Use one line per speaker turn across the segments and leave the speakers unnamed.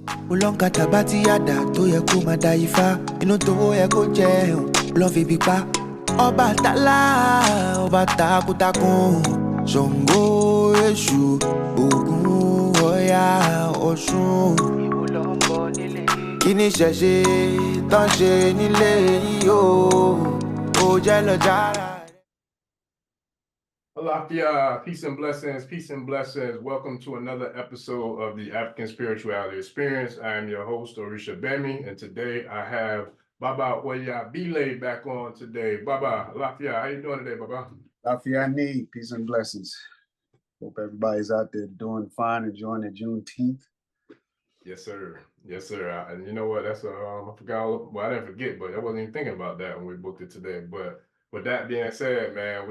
Ulonga tabati yada tó yẹ kó máa da ifá. Inú tó yẹ kó jẹun ló fi bí pa. Ọba tálá, ọba takuntakun. Ṣàngó, Èṣù, Ògún, Ọya, Ọ̀ṣun. Ìwọ ló ń bọ̀ nílé. Kí ni ṣẹ̀ṣẹ̀ tán ṣe nílé yìí o? Ó jẹ́ lọ jára.
Alafia, peace and blessings, peace and blessings. Welcome to another episode of the African Spirituality Experience. I am your host, Orisha Gbemi, and today I have Baba Oyabile back on today. Baba, Alafia, how you doing today, Baba?
Alafia need peace and blessings. Hope everybody's out there doing fine, enjoying the Juneteenth.
Yes, sir. Yes, sir. And you know what? That's I forgot. Well, I didn't forget, but I wasn't even thinking about that when we booked it today. But with that being said, man,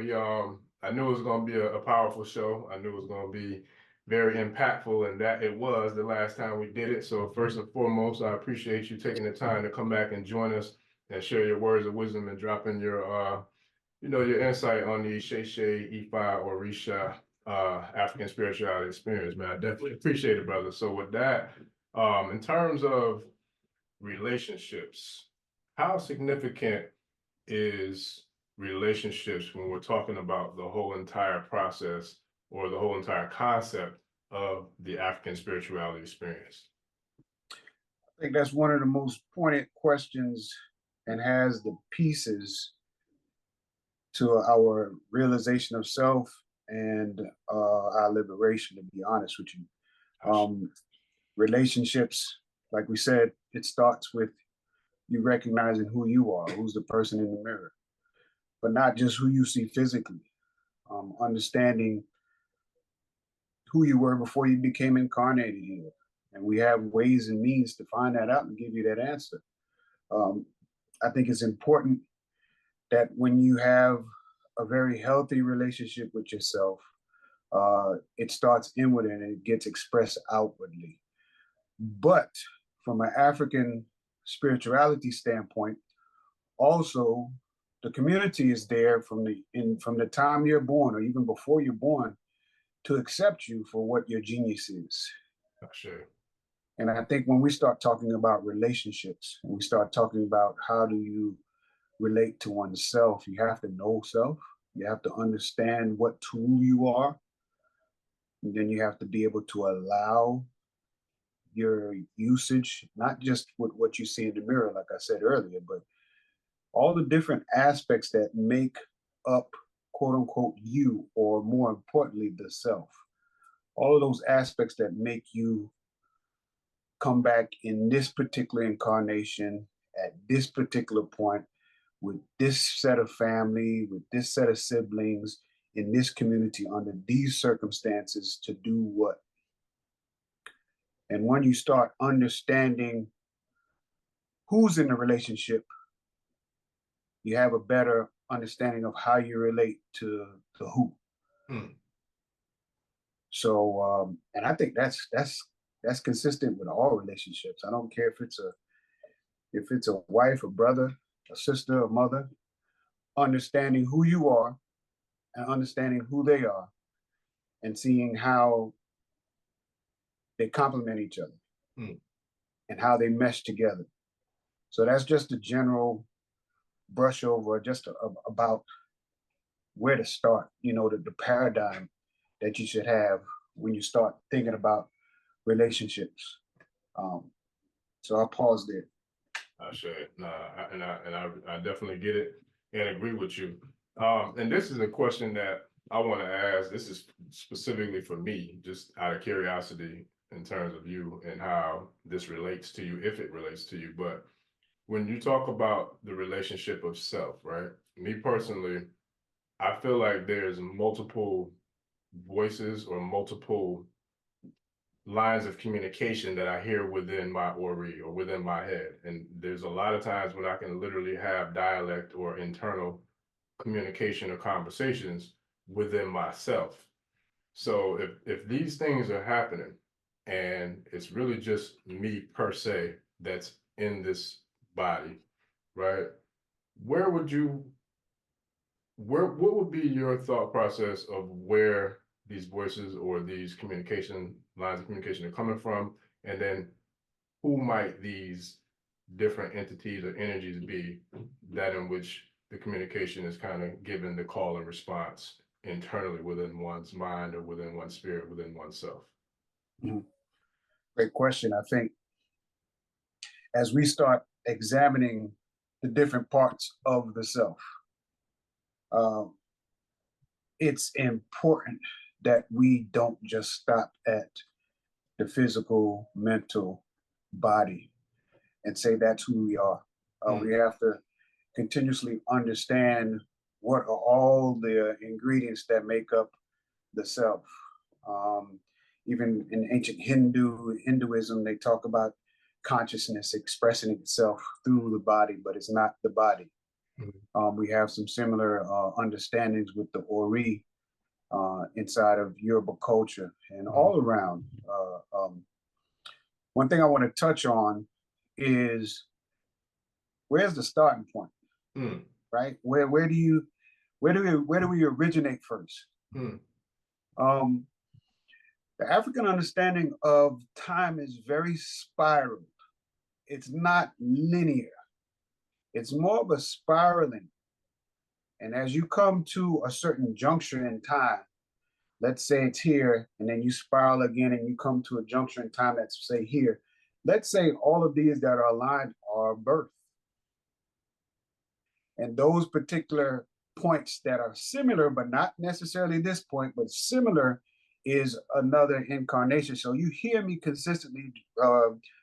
I knew it was going to be a powerful show. I knew it was going to be very impactful, and that it was the last time we did it. So first and foremost, I appreciate you taking the time to come back and join us and share your words of wisdom and dropping your, your insight on the Sheshe, Ifa, Orisha, African spirituality experience, man. I definitely appreciate it, brother. So with that, in terms of relationships, how significant is relationships when we're talking about the whole entire process or the whole entire concept of the African spirituality experience?
I think that's one of the most pointed questions and has the pieces to our realization of self and our liberation, to be honest with you. Relationships, like we said, it starts with you recognizing who you are, who's the person in the mirror, but not just who you see physically. Understanding who you were before you became incarnated here. And we have ways and means to find that out and give you that answer. I think it's important that when you have a very healthy relationship with yourself, it starts inward and it gets expressed outwardly. But from an African spirituality standpoint, also the community is there from the time you're born or even before you're born to accept you for what your genius is.
Sure.
And I think when we start talking about relationships and we start talking about how do you relate to oneself, you have to know self, you have to understand what tool you are, and then you have to be able to allow your usage, not just with what you see in the mirror, like I said earlier, but all the different aspects that make up, quote unquote, you, or more importantly, the self. All of those aspects that make you come back in this particular incarnation at this particular point with this set of family, with this set of siblings, in this community, under these circumstances to do what? And when you start understanding who's in the relationship, you have a better understanding of how you relate to who. So, and I think that's consistent with all relationships. I don't care if it's a wife, a brother, a sister, a mother. Understanding who you are and understanding who they are, and seeing how they complement each other and how they mesh together. So that's just a general brush over, just about where to start, the paradigm that you should have when you start thinking about relationships. So I'll pause there.
I definitely get it and agree with you. And this is a question that I want to ask. This is specifically for me, just out of curiosity in terms of you and how this relates to you, if it relates to you. But when you talk about the relationship of self, right? Me personally, I feel like there's multiple voices or multiple lines of communication that I hear within my ori or within my head. And there's a lot of times when I can literally have dialect or internal communication or conversations within myself. So if these things are happening and it's really just me per se that's in this body, right? What would be your thought process of where these voices or these lines of communication are coming from? And then who might these different entities or energies be that in which the communication is kind of given the call and response internally within one's mind or within one's spirit, within oneself?
Mhm. Great question. I think as we start examining the different parts of the self, uh, it's important that we don't just stop at the physical, mental body and say that's who we are. We have to continuously understand what are all the ingredients that make up the self. Um, Even in ancient Hinduism, they talk about consciousness expressing itself through the body, but it's not the body. We have some similar understandings with the Ori inside of Yoruba culture and all around. One thing I want to touch on is where's the starting point, right? Where do we originate first? Um, the African understanding of time is very spiral. It's not linear. It's more of a spiraling. And as you come to a certain juncture in time, let's say it's here, and then you spiral again and you come to a juncture in time that's say here. Let's say all of these that are aligned are birth. And those particular points that are similar, but not necessarily this point, but similar is another incarnation. So you hear me consistently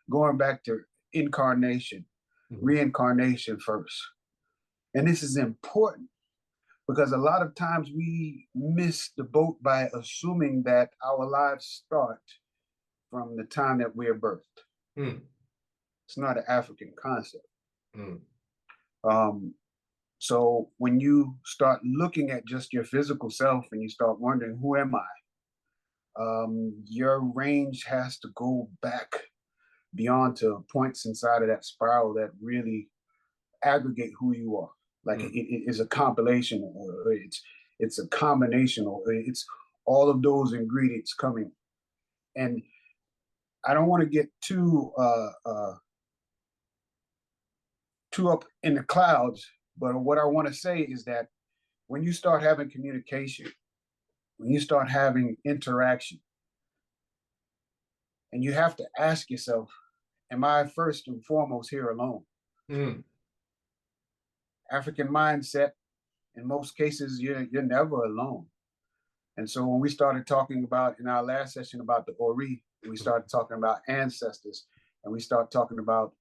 going back to incarnation, reincarnation first. And this is important because a lot of times we miss the boat by assuming that our lives start from the time that we're birthed. It's not an African concept. So when you start looking at just your physical self and you start wondering, who am I? Your range has to go back beyond to points inside of that spiral that really aggregate who you are. Like it is a compilation, or it's a combination, or it's all of those ingredients coming. And I don't want to get too up in the clouds, but what I want to say is that when you start having communication, when you start having interaction, and you have to ask yourself, am I first and foremost here alone? African mindset, in most cases, you're never alone. And so when we started talking about in our last session about the Ori, we started talking about ancestors, and we started talking about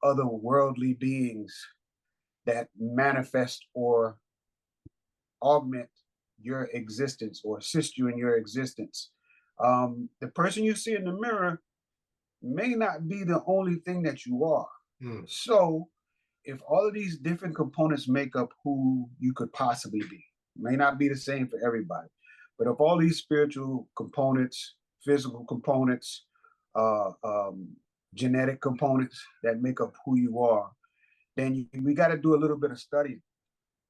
other worldly beings that manifest or augment your existence or assist you in your existence. The person you see in the mirror may not be the only thing that you are. So if all of these different components make up who you could possibly be, may not be the same for everybody, but if all these spiritual components, physical components, genetic components that make up who you are, then we got to do a little bit of studying.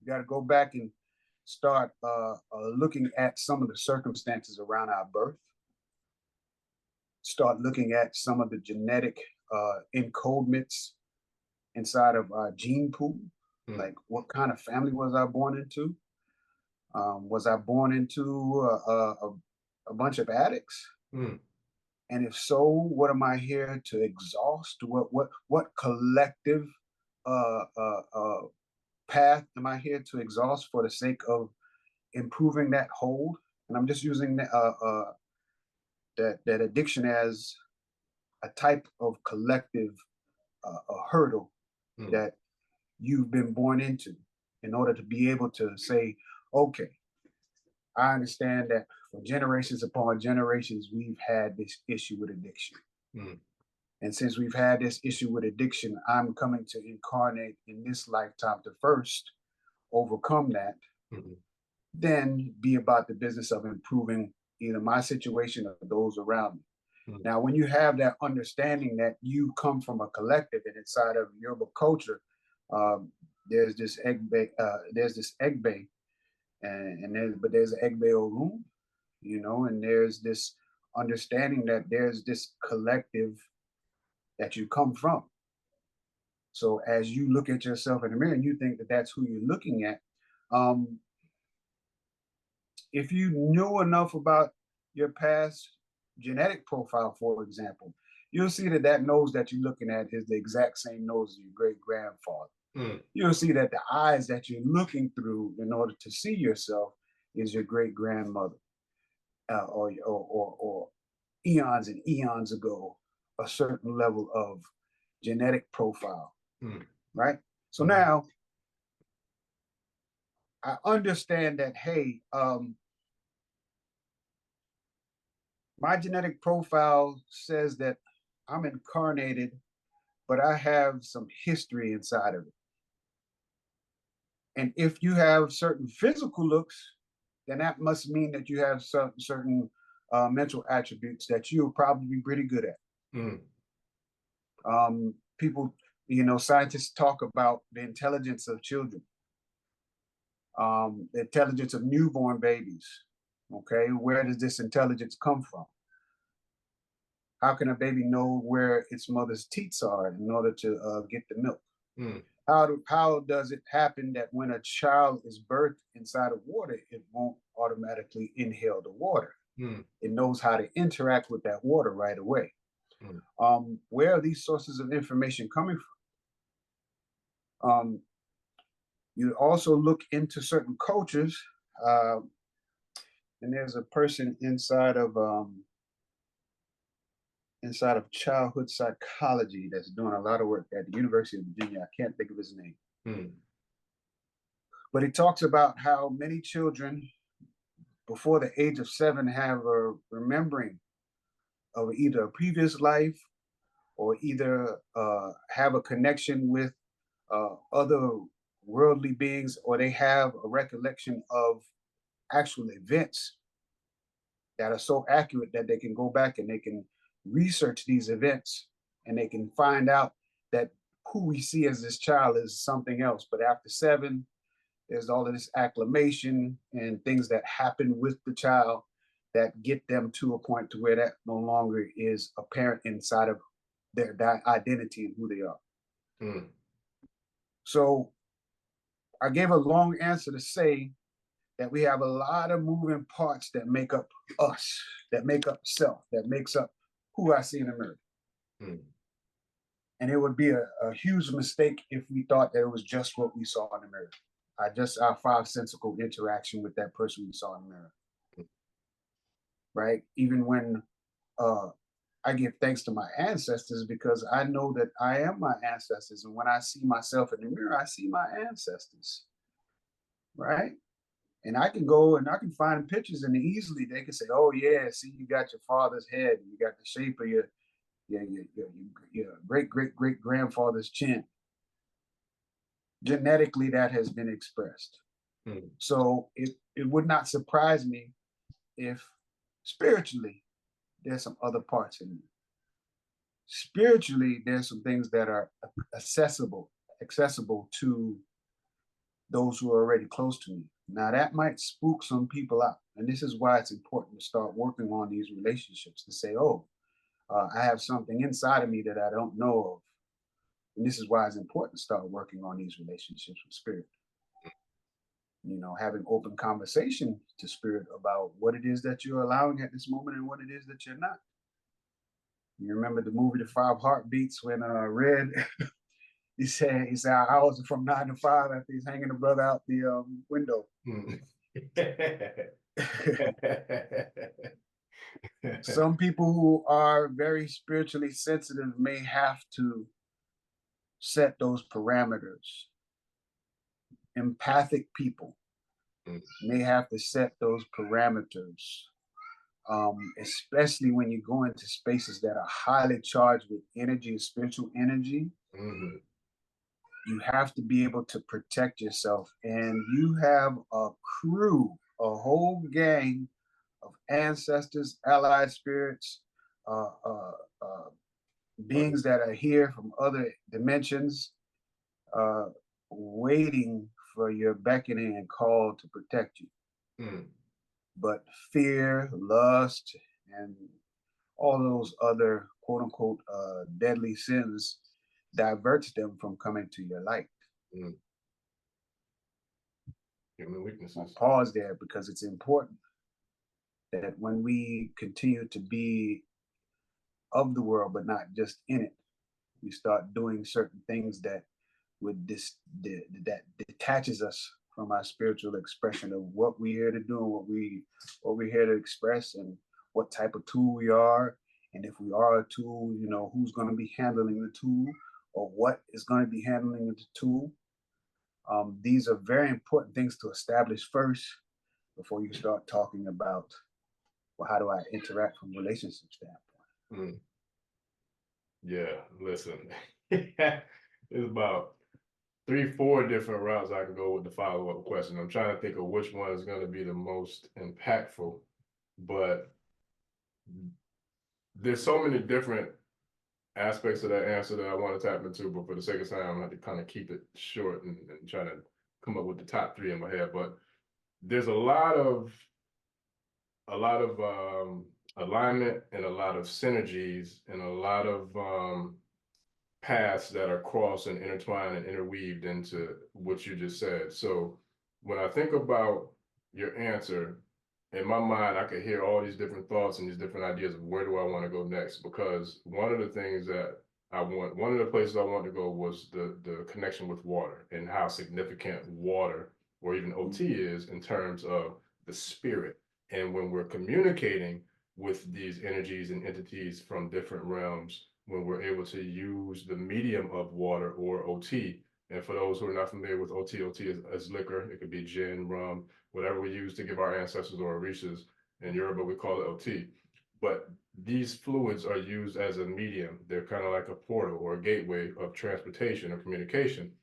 We got to go back and start looking at some of the circumstances around our birth, start looking at some of the genetic encodements inside of our gene pool. Like, what kind of family was I born into? Was I born into a bunch of addicts? And if so, what am I here to exhaust? What collective path am I here to exhaust for the sake of improving that hold? And I'm just using that addiction as a type of collective a hurdle that you've been born into in order to be able to say, okay, I understand that for generations upon generations, we've had this issue with addiction. And since we've had this issue with addiction, I'm coming to incarnate in this lifetime to first overcome that, then be about the business of improving either my situation or those around me. Now, when you have that understanding that you come from a collective, and inside of Yoruba culture, there's this egbe, but there's an egbe Orun, and there's this understanding that there's this collective that you come from. So as you look at yourself in the mirror and you think that that's who you're looking at, if you knew enough about your past genetic profile, for example, you'll see that that nose that you're looking at is the exact same nose as your great grandfather. You'll see that the eyes that you're looking through in order to see yourself is your great grandmother, or eons and eons ago, a certain level of genetic profile, right? So now I understand that, hey, my genetic profile says that I'm incarnated, but I have some history inside of it. And if you have certain physical looks, then that must mean that you have certain mental attributes that you'll probably be pretty good at. People, scientists talk about the intelligence of children, the intelligence of newborn babies. Okay, where does this intelligence come from? How can a baby know where its mother's teats are in order to get the milk? How does it happen that when a child is birthed inside of water, it won't automatically inhale the water? It knows how to interact with that water right away. Where are these sources of information coming from? You also look into certain cultures, and there's a person inside of childhood psychology that's doing a lot of work at the University of Virginia. I can't think of his name. But he talks about how many children before the age of 7 have a remembering of either a previous life or either have a connection with other worldly beings, or they have a recollection of actual events that are so accurate that they can go back and they can research these events and they can find out that who we see as this child is something else. But after 7, there's all of this acclimation and things that happen with the child that get them to a point to where that no longer is apparent inside of their identity and who they are. So I gave a long answer to say that we have a lot of moving parts that make up us, that make up self, that makes up who I see in the mirror. And it would be a huge mistake if we thought that it was just what we saw in the mirror. Our 5-sensical interaction with that person we saw in the mirror. Right? Even when I give thanks to my ancestors, because I know that I am my ancestors. And when I see myself in the mirror, I see my ancestors. Right? And I can go and I can find pictures, and easily they can say, oh yeah, see, you got your father's head, and you got the shape of your great grandfather's chin. Genetically, that has been expressed. So it would not surprise me if spiritually there's some other parts in me. Spiritually, there's some things that are accessible to those who are already close to me. Now that might spook some people out. And this is why it's important to start working on these relationships, to say, oh, I have something inside of me that I don't know of. And this is why it's important to start working on these relationships with spirit. Having open conversation to spirit about what it is that you're allowing at this moment and what it is that you're not. You remember the movie The 5 Heartbeats when Red he said I was from 9 to 5 after he's hanging the brother out the window. Some people who are very spiritually sensitive may have to set those parameters. Empathic people may have to set those parameters, especially when you go into spaces that are highly charged with energy, spiritual energy. You have to be able to protect yourself, and you have a crew, a whole gang of ancestors, allied spirits, beings that are here from other dimensions, waiting for your beckoning and call to protect you. But fear, lust, and all those other quote unquote deadly sins diverts them from coming to your light.
Mm. Human weaknesses.
I'll pause there because it's important that when we continue to be of the world, but not just in it, we start doing certain things that that detaches us from our spiritual expression of what we're here to do and what we're here to express and what type of tool we are. And if we are a tool, you know, who's going to be handling the tool or what is going to be handling the tool. These are very important things to establish first before you start talking about, well, how do I interact from a relationship standpoint?
Mm. Yeah, listen, it's about 3-4 different routes I can go with the follow-up question. I'm trying to think of which one is going to be the most impactful, but there's so many different aspects of that answer that I want to tap into, but for the sake of time, I'm going to kind of keep it short and try to come up with the top 3 in my head. But there's a lot of alignment and a lot of synergies and a lot of paths that are crossed and intertwined and interweaved into what you just said. So when I think about your answer, in my mind, I could hear all these different thoughts and these different ideas of where do I want to go next? Because one of the things that one of the places I wanted to go was the connection with water and how significant water or even OT is in terms of the spirit. And when we're communicating with these energies and entities from different realms, when we're able to use the medium of water or OT. And for those who are not familiar with OT, OT is liquor. It could be gin, rum, whatever we use to give our ancestors or Orishas. In Yoruba, we call it OT. But these fluids are used as a medium. They're kind of like a portal or a gateway of transportation or communication.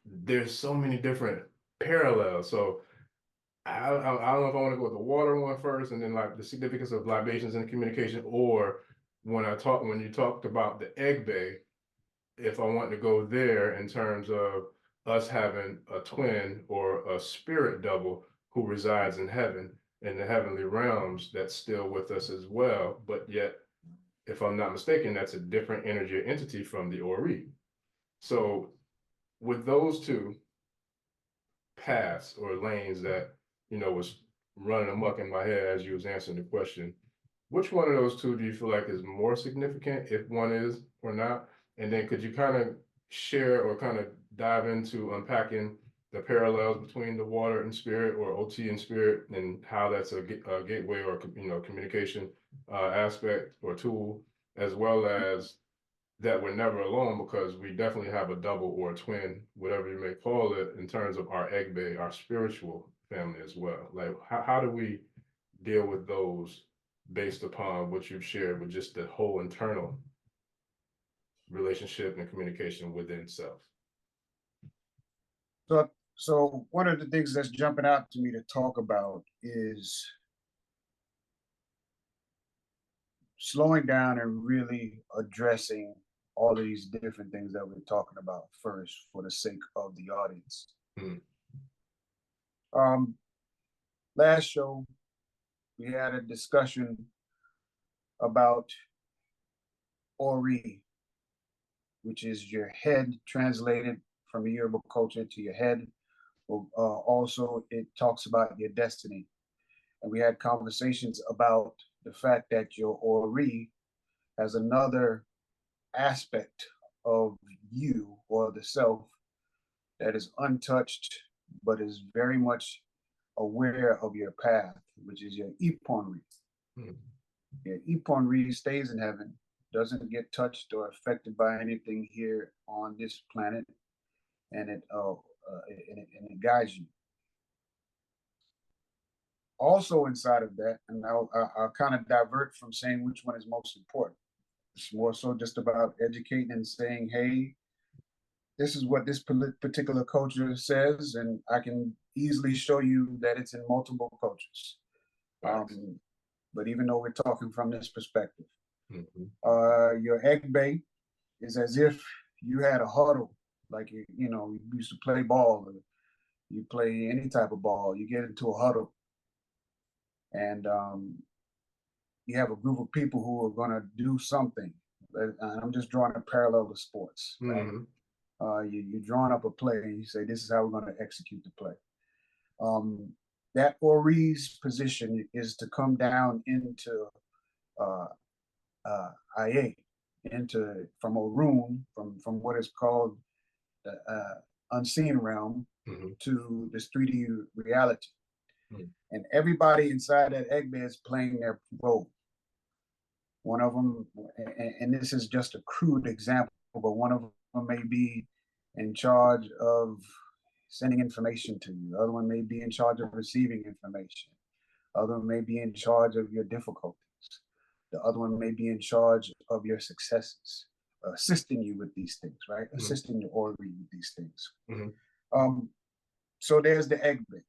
There's so many different parallels. So I don't know if I want to go with the water one first and then like the significance of libations and communication, or when you talked about the egg bay, if I want to go there in terms of us having a twin or a spirit double who resides in heaven, in the heavenly realms, that's still with us as well. But yet, if I'm not mistaken, that's a different energy or entity from the Ori. So with those two paths or lanes that, you know, was running amok in my head as you was answering the question, which one of those two do you feel like is more significant, if one is or not? And then could you kind of share or kind of dive into unpacking the parallels between the water and spirit or OT and spirit and how that's a gateway or, you know, communication aspect or tool, as well as that we're never alone because we definitely have a double or a twin, whatever you may call it, in terms of our egg bay, our spiritual family as well. Like, how do we deal with those based upon what you've shared with just the whole internal relationship and communication within self?
So one of the things that's jumping out to me to talk about is slowing down and really addressing all of these different things that we're talking about first for the sake of the audience. Last show, we had a discussion about Ori, which is your head translated from the Yoruba culture to your head. Also, it talks about your destiny. And we had conversations about the fact that your Ori has another aspect of you or the self that is untouched, but is very much aware of your path, which is your Iponri. Your Iponri stays in heaven, doesn't get touched or affected by anything here on this planet, and it guides you. Also inside of that, and I'll kind of divert from saying which one is most important. It's more so just about educating and saying, hey, this is what this particular culture says, and I can easily show you that it's in multiple cultures. But even though we're talking from this perspective, your egg bay is as if you had a huddle, like you used to play ball, or you play any type of ball. You get into a huddle, and you have a group of people who are going to do something. I'm just drawing a parallel to sports, right? You're drawing up a play and you say, this is how we're going to execute the play. That Ori's position is to come down into IA, from Orun, from what is called the unseen realm to this 3D reality. And everybody inside that egg bed is playing their role. One of them, and this is just a crude example, but one of them may be in charge of sending information to you. The other one may be in charge of receiving information. The other one may be in charge of your difficulties. The other one may be in charge of your successes, assisting you with these things, right? Assisting the Ori with these things. So there's the egg bit.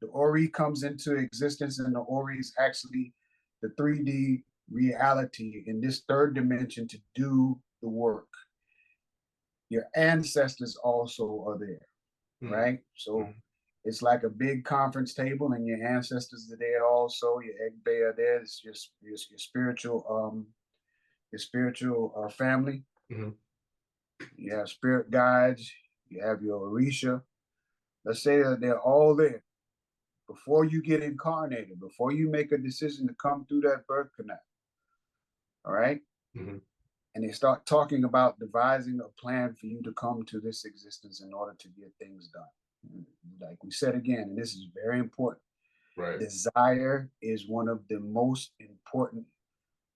The Ori comes into existence, and the Ori is actually the 3D reality in this third dimension to do the work. Your ancestors also are there, right? So it's like a big conference table, and your ancestors are there also. Your egg bay are there. It's just your spiritual family. You have spirit guides. You have your Orisha. Let's say that they're all there before you get incarnated, before you make a decision to come through that birth canal. All right. And they start talking about devising a plan for you to come to this existence in order to get things done. Like we said again, and this is very important.
Right.
Desire is one of the most important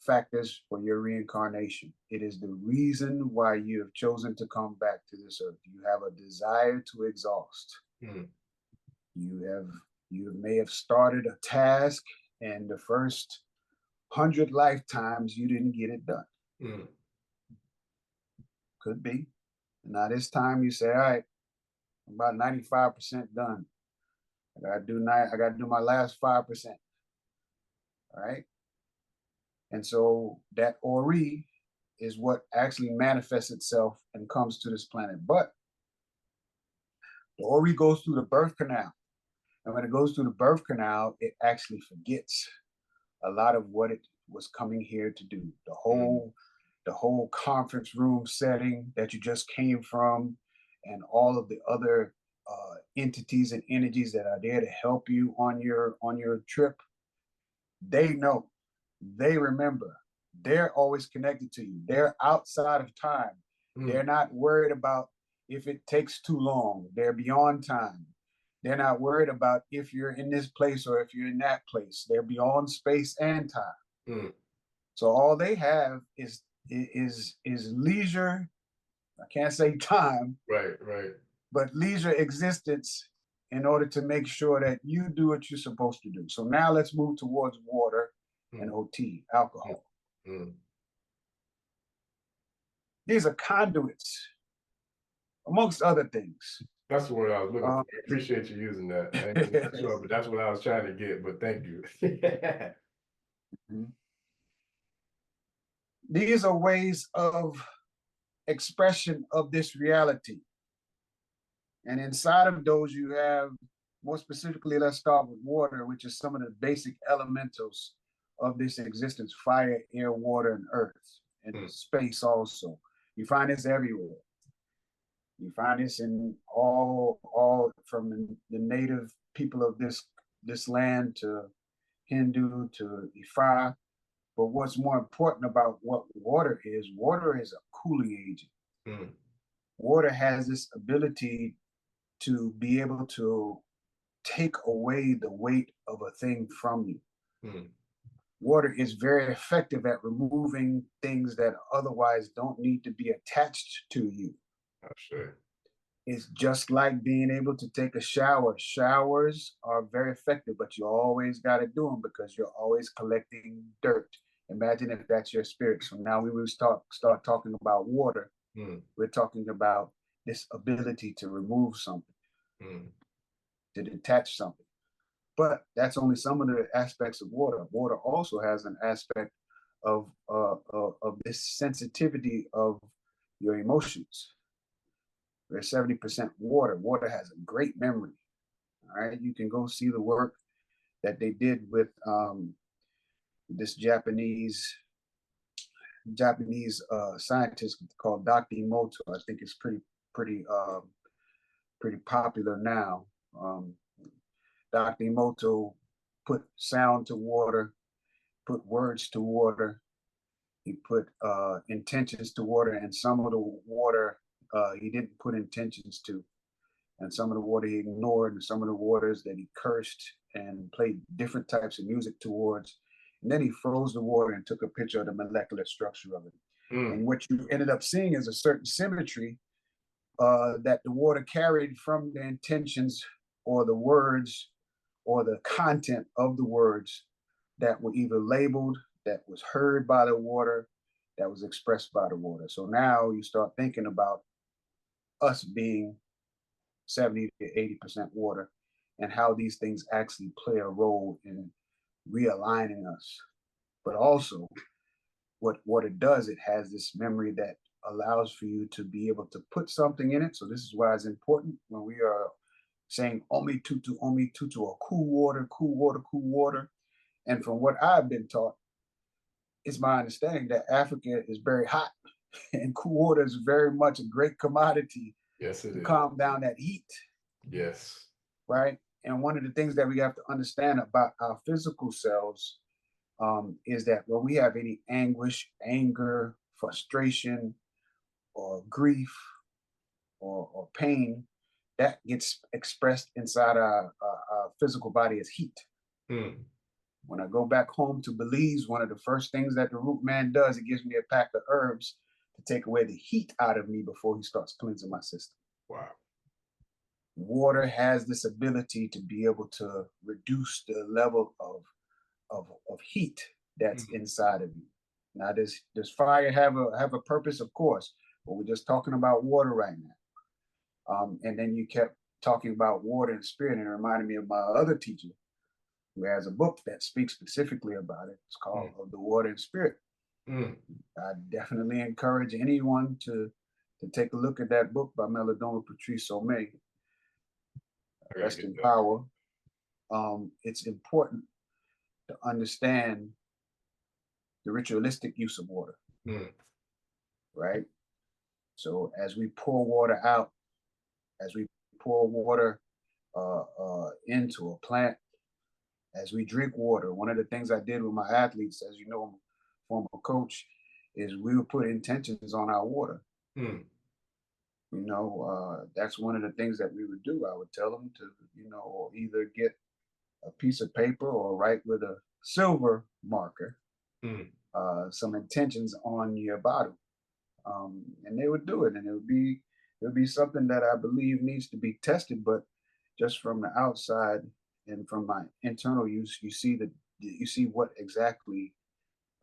factors for your reincarnation. It is the reason why you have chosen to come back to this earth. You have a desire to exhaust. You may have started a task, and the first 100 lifetimes you didn't get it done. Could be. Now this time you say, all right, I'm about 95% done. I gotta do my last 5%. All right. And so that Ori is what actually manifests itself and comes to this planet. But the Ori goes through the birth canal. And when it goes through the birth canal, it actually forgets a lot of what it was coming here to do. The whole conference room setting that you just came from, and all of the other entities and energies that are there to help you on your trip. They know, they remember, they're always connected to you. They're outside of time. They're not worried about if it takes too long. They're beyond time. They're not worried about if you're in this place or if you're in that place. They're beyond space and time. So all they have is leisure. I can't say time.
Right.
But leisure existence in order to make sure that you do what you're supposed to do. So now let's move towards water and OT, alcohol. These are conduits, amongst other things.
That's the word I was looking for. I appreciate you using that. I ain't sure, but that's what I was trying to get, but thank you.
These are ways of expression of this reality. And inside of those, you have, more specifically, let's start with water, which is some of the basic elementals of this existence: fire, air, water, and earth, and space also. You find this everywhere. You find this in all from the native people of this land to Hindu to Ifa. But what's more important about what water is a cooling agent. Water has this ability to be able to take away the weight of a thing from you. Water is very effective at removing things that otherwise don't need to be attached to you.
Sure.
It's just like being able to take a shower. Showers are very effective, but you always got to do them because you're always collecting dirt. Imagine if that's your spirit. So now we will start talking about water. We're talking about this ability to remove something, to detach something. But that's only some of the aspects of water. Water also has an aspect of this sensitivity of your emotions. There's 70% water. Water has a great memory. All right, you can go see the work that they did with this Japanese scientist called Dr. Emoto. I think it's pretty popular now. Dr. Emoto put sound to water, put words to water. He put intentions to water, and some of the water he didn't put intentions to. And some of the water he ignored, and some of the waters that he cursed and played different types of music towards. And then he froze the water and took a picture of the molecular structure of it. And what you ended up seeing is a certain symmetry that the water carried from the intentions or the words or the content of the words that were either labeled, that was heard by the water, that was expressed by the water. So now you start thinking about us being 70 to 80% water, and how these things actually play a role in realigning us. But also, what it does, it has this memory that allows for you to be able to put something in it. So this is why it's important when we are saying omi tutu, or cool water, cool water, cool water. And from what I've been taught, it's my understanding that Africa is very hot, and cool water is very much a great commodity.
Yes, it
to
is.
calm down that heat.
Yes.
Right. And one of the things that we have to understand about our physical selves is that when we have any anguish, anger, frustration, or grief, or pain, that gets expressed inside our physical body as heat. When I go back home to Belize, one of the first things that the root man does, he gives me a pack of herbs to take away the heat out of me before he starts cleansing my system.
Wow.
Water has this ability to be able to reduce the level of heat that's inside of you. Now, does fire have a purpose? Of course, but we're just talking about water right now. And then you kept talking about water and spirit, and it reminded me of my other teacher, who has a book that speaks specifically about it. It's called Of the Water and Spirit. I definitely encourage anyone to take a look at that book by Melodoma Patrice Somé. Rest in power. It's important to understand the ritualistic use of water, right? So as we pour water out, as we pour water into a plant, as we drink water, one of the things I did with my athletes, as you know, I'm a former coach, is we would put intentions on our water. You know, that's one of the things that we would do. I would tell them to, you know, either get a piece of paper or write with a silver marker some intentions on your bottle, and they would do it, and it would be something that I believe needs to be tested. But just from the outside and from my internal use, you see what exactly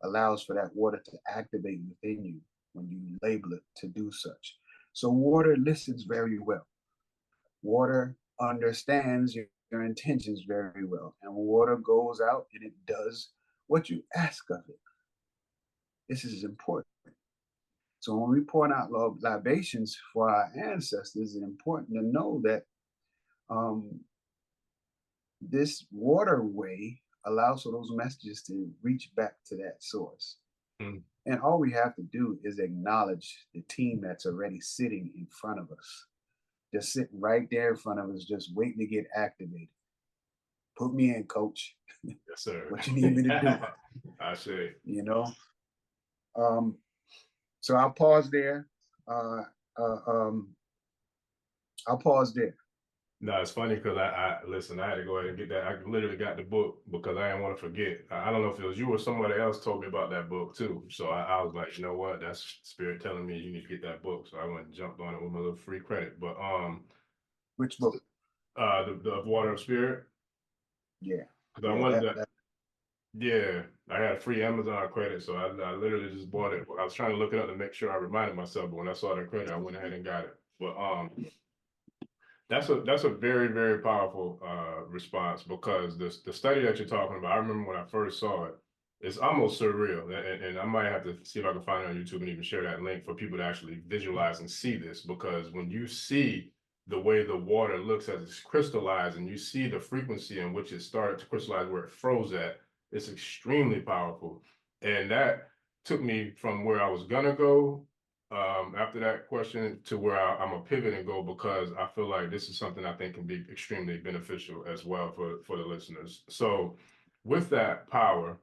allows for that water to activate within you when you label it to do such. So water listens very well. Water understands your intentions very well. And water goes out and it does what you ask of it. This is important. So when we pour out libations for our ancestors, it's important to know that this waterway allows for those messages to reach back to that source. And all we have to do is acknowledge the team that's already sitting in front of us. Just sitting right there in front of us, just waiting to get activated. Put me in, coach.
Yes, sir.
What you need me to do?
I say.
You know? So I'll pause there. I'll pause there.
No, it's funny because I listen, I had to go ahead and get that. I literally got the book because I didn't want to forget. I don't know if it was you or somebody else told me about that book too. So I was like, you know what? That's spirit telling me you need to get that book. So I went and jumped on it with my little free credit. But
which book?
The Water of Spirit.
Yeah.
Because I wanted that. Yeah, I had a free Amazon credit, so I literally just bought it. I was trying to look it up to make sure I reminded myself, but when I saw the credit, I went ahead and got it. But that's a very, very powerful response, because the study that you're talking about, I remember when I first saw it, it's almost surreal. And I might have to see if I can find it on YouTube and even share that link for people to actually visualize and see this, because when you see the way the water looks as it's crystallized and you see the frequency in which it started to crystallize where it froze at, It's extremely powerful. And that took me from where I was gonna go after that question to where I'm gonna pivot and go, because I feel like this is something I think can be extremely beneficial as well for the listeners. So with that power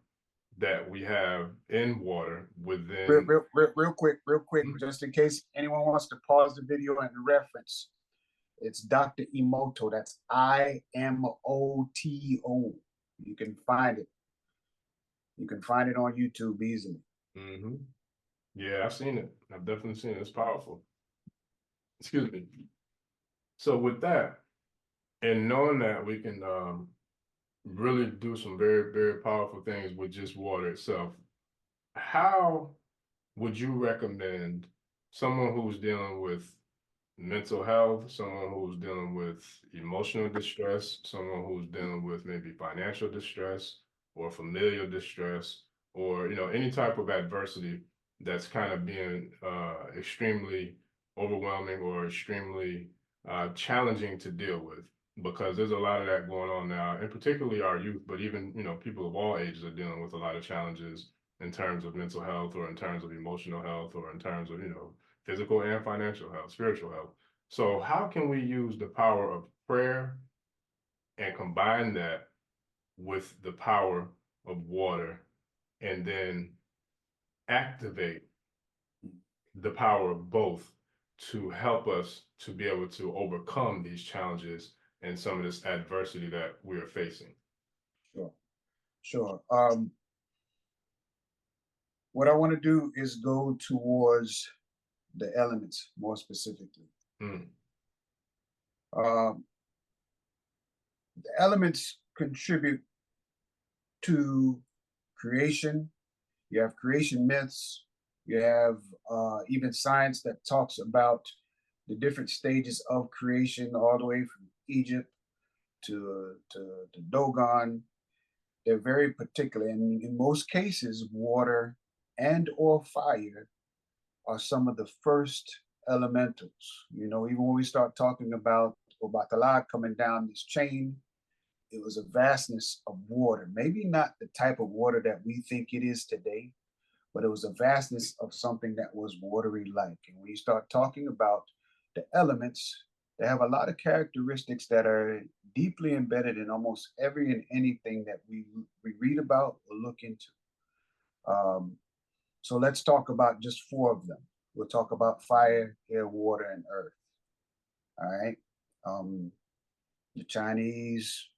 that we have in water within.
Real quick, just in case anyone wants to pause the video and reference, it's Dr. Emoto. That's IMOTO. You can find it. You can find it on YouTube easily.
Mm-hmm. Yeah, I've seen it. I've definitely seen it. It's powerful. Excuse me. So with that, and knowing that we can really do some very, very powerful things with just water itself, how would you recommend someone who's dealing with mental health, someone who's dealing with emotional distress, someone who's dealing with maybe financial distress or familial distress, or any type of adversity that's kind of being extremely overwhelming or extremely challenging to deal with? Because there's a lot of that going on now, and particularly our youth, but even people of all ages are dealing with a lot of challenges in terms of mental health, or in terms of emotional health, or in terms of physical and financial health, spiritual health. So how can we use the power of prayer and combine that with the power of water, and then activate the power of both to help us to be able to overcome these challenges and some of this adversity that we are facing?
Sure. What I want to do is go towards the elements more specifically.
Mm.
The elements contribute to creation. You have creation myths. You have even science that talks about the different stages of creation, all the way from Egypt to Dogon. They're very particular, and in most cases, water and or fire are some of the first elementals. Even when we start talking about Obatala coming down this chain, it was a vastness of water. Maybe not the type of water that we think it is today, but it was a vastness of something that was watery like. And when you start talking about the elements, they have a lot of characteristics that are deeply embedded in almost every and anything that we read about or look into. So let's talk about just 4 of them. We'll talk about fire, air, water, and earth. All right. The Chinese,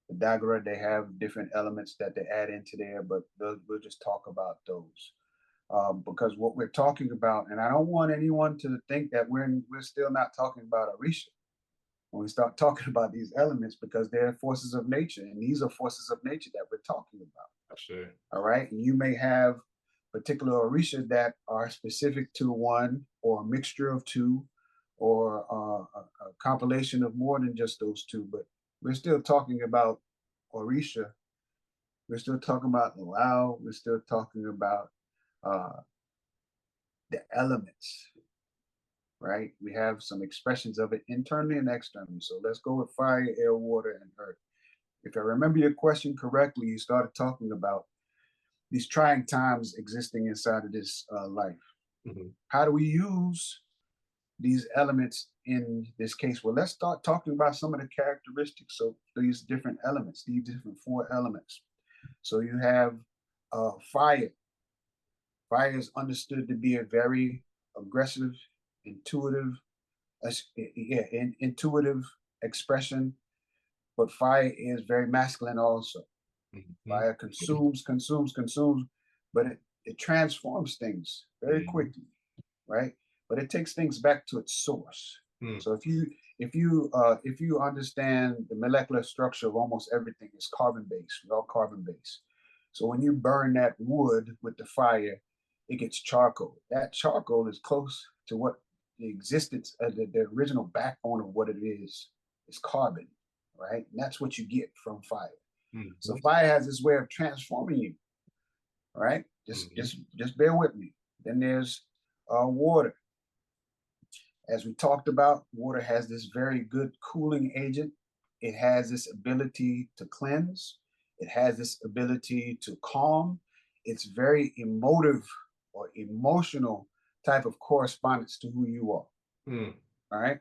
the Dagara, they have different elements that they add into there, but we'll just talk about those. Because what we're talking about, and I don't want anyone to think that we're still not talking about Orisha when we start talking about these elements, because they're forces of nature, and these are forces of nature that we're talking about.
Sure.
All right. And you may have particular Orisha that are specific to one, or a mixture of 2, or a compilation of more than just those 2. But we're still talking about Orisha. We're still talking about Luau. We're still talking about the elements, right? We have some expressions of it internally and externally. So let's go with fire, air, water, and earth. If I remember your question correctly, you started talking about these trying times existing inside of this life.
Mm-hmm.
How do we use these elements in this case? Well, let's start talking about some of the characteristics of these different elements, these different 4 elements. So you have fire. Fire is understood to be a very aggressive, intuitive, intuitive expression, but fire is very masculine also.
Mm-hmm.
Fire consumes, but it transforms things very quickly, right? But it takes things back to its source. So if you understand the molecular structure of almost everything, is carbon based. We're all carbon based. So when you burn that wood with the fire, it gets charcoal. That charcoal is close to what the existence of the original backbone of what it is carbon, right? And that's what you get from fire. Mm-hmm. So fire has this way of transforming you, right? Just bear with me. Then there's water. As we talked about, water has this very good cooling agent. It has this ability to cleanse. It has this ability to calm. It's very emotive or emotional type of correspondence to who you are. All right.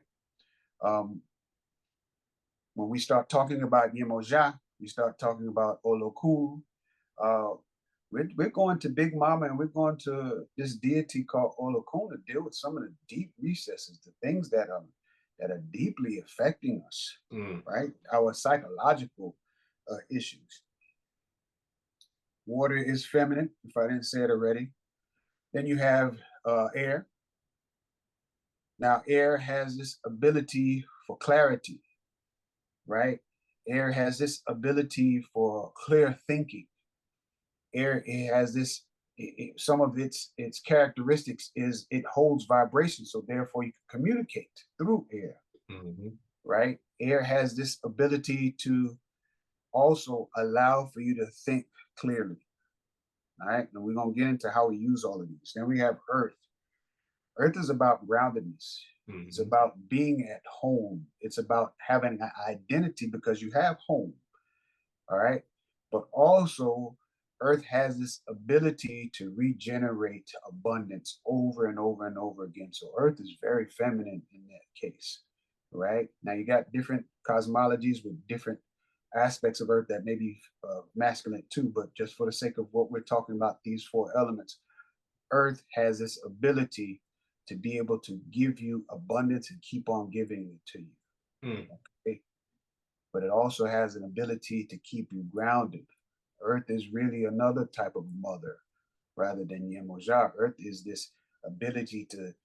When we start talking about Yemoja, we start talking about Olokun. We're going to Big Mama, and we're going to this deity called Olokun to deal with some of the deep recesses, the things that are deeply affecting us, right? Our psychological issues. Water is feminine, if I didn't say it already. Then you have air. Now, air has this ability for clarity, right? Air has this ability for clear thinking. Air, it has this, some of its characteristics is it holds vibration, so therefore you can communicate through air, right? Air has this ability to also allow for you to think clearly, all right? And we're going to get into how we use all of these. Then we have earth. Earth is about groundedness. It's about being at home. It's about having an identity because you have home, all right? But also, earth has this ability to regenerate abundance over and over and over again. So earth is very feminine in that case, right? Now you got different cosmologies with different aspects of earth that may be masculine too, but just for the sake of what we're talking about, these four elements, earth has this ability to be able to give you abundance and keep on giving it to you. Okay? But it also has an ability to keep you grounded. Earth is really another type of mother rather than Yemoja. Earth is this ability to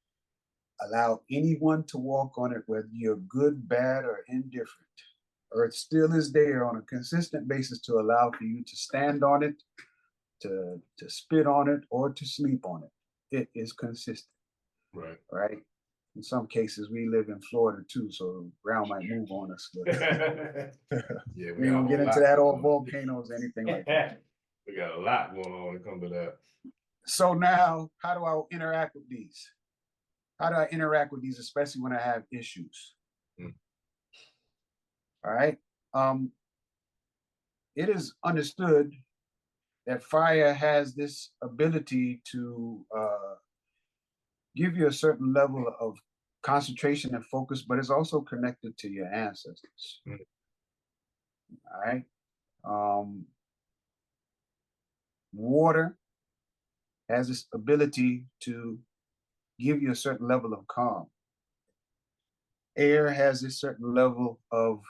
allow anyone to walk on it, whether you're good, bad, or indifferent. Earth still is there on a consistent basis to allow for you to stand on it, to spit on it, or to sleep on it. It is consistent. Right. In some cases, we live in Florida too, so ground might move on us. But
Yeah,
we don't get into that or volcanoes, anything like that.
We got a lot going on when it comes to that.
So now, how do I interact with these? How do I interact with these, especially when I have issues? All right. It is understood that fire has this ability to give you a certain level of concentration and focus, but it's also connected to your ancestors. All right. Water has this ability to give you a certain level of calm. Air has a certain level of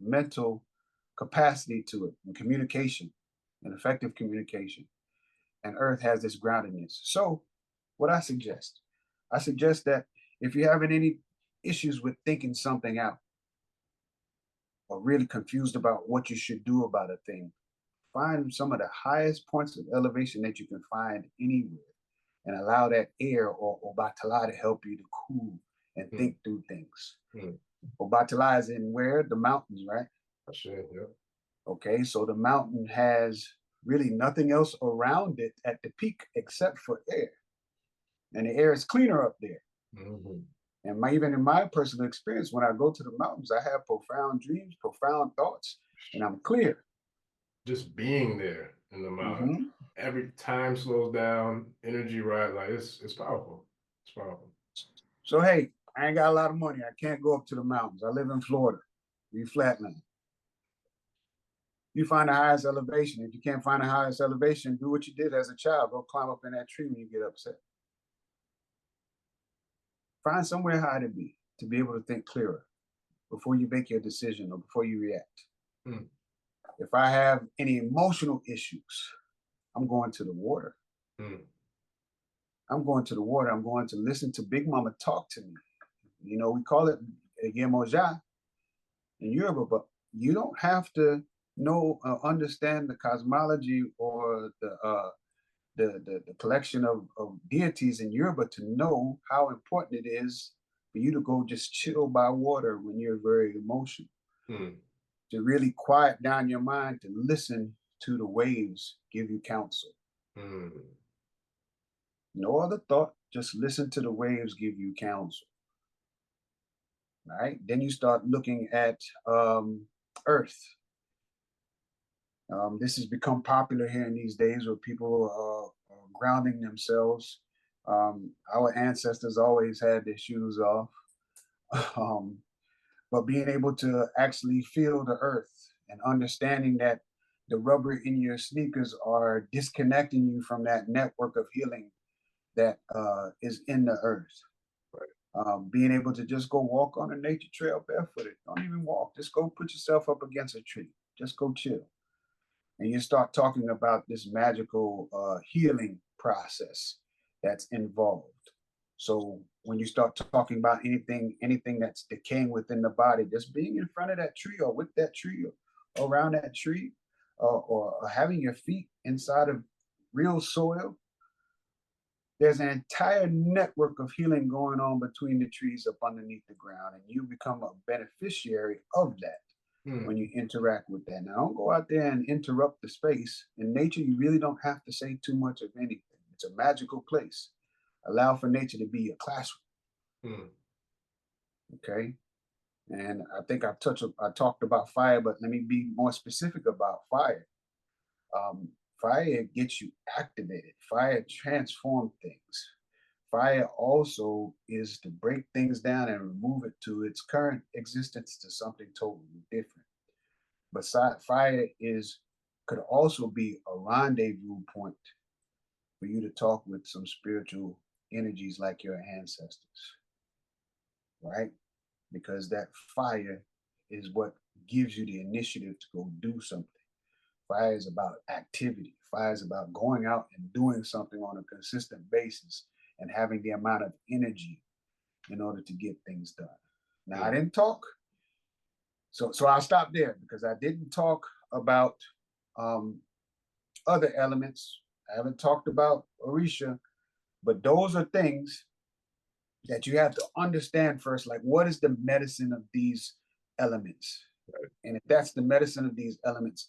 mental capacity to it and communication and effective communication. And earth has this groundedness. So what I suggest that if you're having any issues with thinking something out or really confused about what you should do about a thing, find some of the highest points of elevation that you can find anywhere and allow that air or Batala to help you to cool and think through things. Or Batala is in where? The mountains, right?
Sure, yeah.
Okay, so the mountain has really nothing else around it at the peak except for air. And the air is cleaner up there. And even in my personal experience, when I go to the mountains, I have profound dreams, profound thoughts, and I'm clear.
Just being there in the mountain. Every time slows down, energy, right? Like it's powerful. It's powerful.
So hey, I ain't got a lot of money. I can't go up to the mountains. I live in Florida. We flatland. You find the highest elevation. If you can't find the highest elevation, do what you did as a child. Go climb up in that tree when you get upset. Find somewhere high to be able to think clearer before you make your decision or before you react. If I have any emotional issues, I'm going to the water. I'm going to the water. I'm going to listen to Big Mama talk to me. You know, we call it Yemoja in Yoruba, but you don't have to understand the cosmology or the collection of deities in Yoruba to know how important it is for you to go just chill by water when you're very emotional. To really quiet down your mind, to listen to the waves give you counsel. No other thought, just listen to the waves give you counsel. All right, then you start looking at earth. This has become popular here in these days where people are grounding themselves. Our ancestors always had their shoes off. um, but being able to actually feel the earth and understanding that the rubber in your sneakers are disconnecting you from that network of healing that is in the earth. Being able to just go walk on a nature trail barefooted. Don't even walk. Just go put yourself up against a tree. Just go chill. And you start talking about this magical healing process that's involved. So when you start talking about anything that's decaying within the body, just being in front of that tree or with that tree or around that tree, or having your feet inside of real soil, there's an entire network of healing going on between the trees up underneath the ground, and you become a beneficiary of that when you interact with that. Now, don't go out there and interrupt the space. In nature, you really don't have to say too much of anything. It's a magical place. Allow for nature to be a classroom. Okay. And I think I talked about fire, but let me be more specific about fire. Fire gets you activated. Fire transforms things. Fire also is to break things down and remove it to its current existence to something totally different. But fire could also be a rendezvous point for you to talk with some spiritual energies like your ancestors, right? Because that fire is what gives you the initiative to go do something. Fire is about activity. Fire is about going out and doing something on a consistent basis and having the amount of energy in order to get things done. Now, I didn't talk, so I'll stop there because I didn't talk about other elements. I haven't talked about Orisha, but those are things that you have to understand first. Like, what is the medicine of these elements? Right. And if that's the medicine of these elements,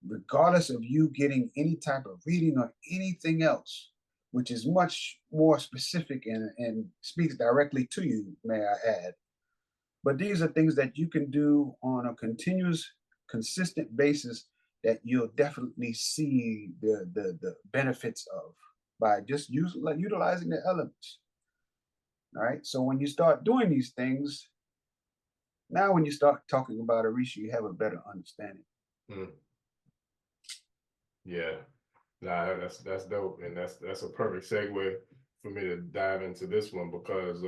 regardless of you getting any type of reading or anything else, which is much more specific and speaks directly to you, may I add. But these are things that you can do on a continuous, consistent basis that you'll definitely see the benefits of by just utilizing the elements. All right. So when you start doing these things, now when you start talking about Orisha, you have a better understanding.
Yeah, nah, that's dope, and that's a perfect segue for me to dive into this one because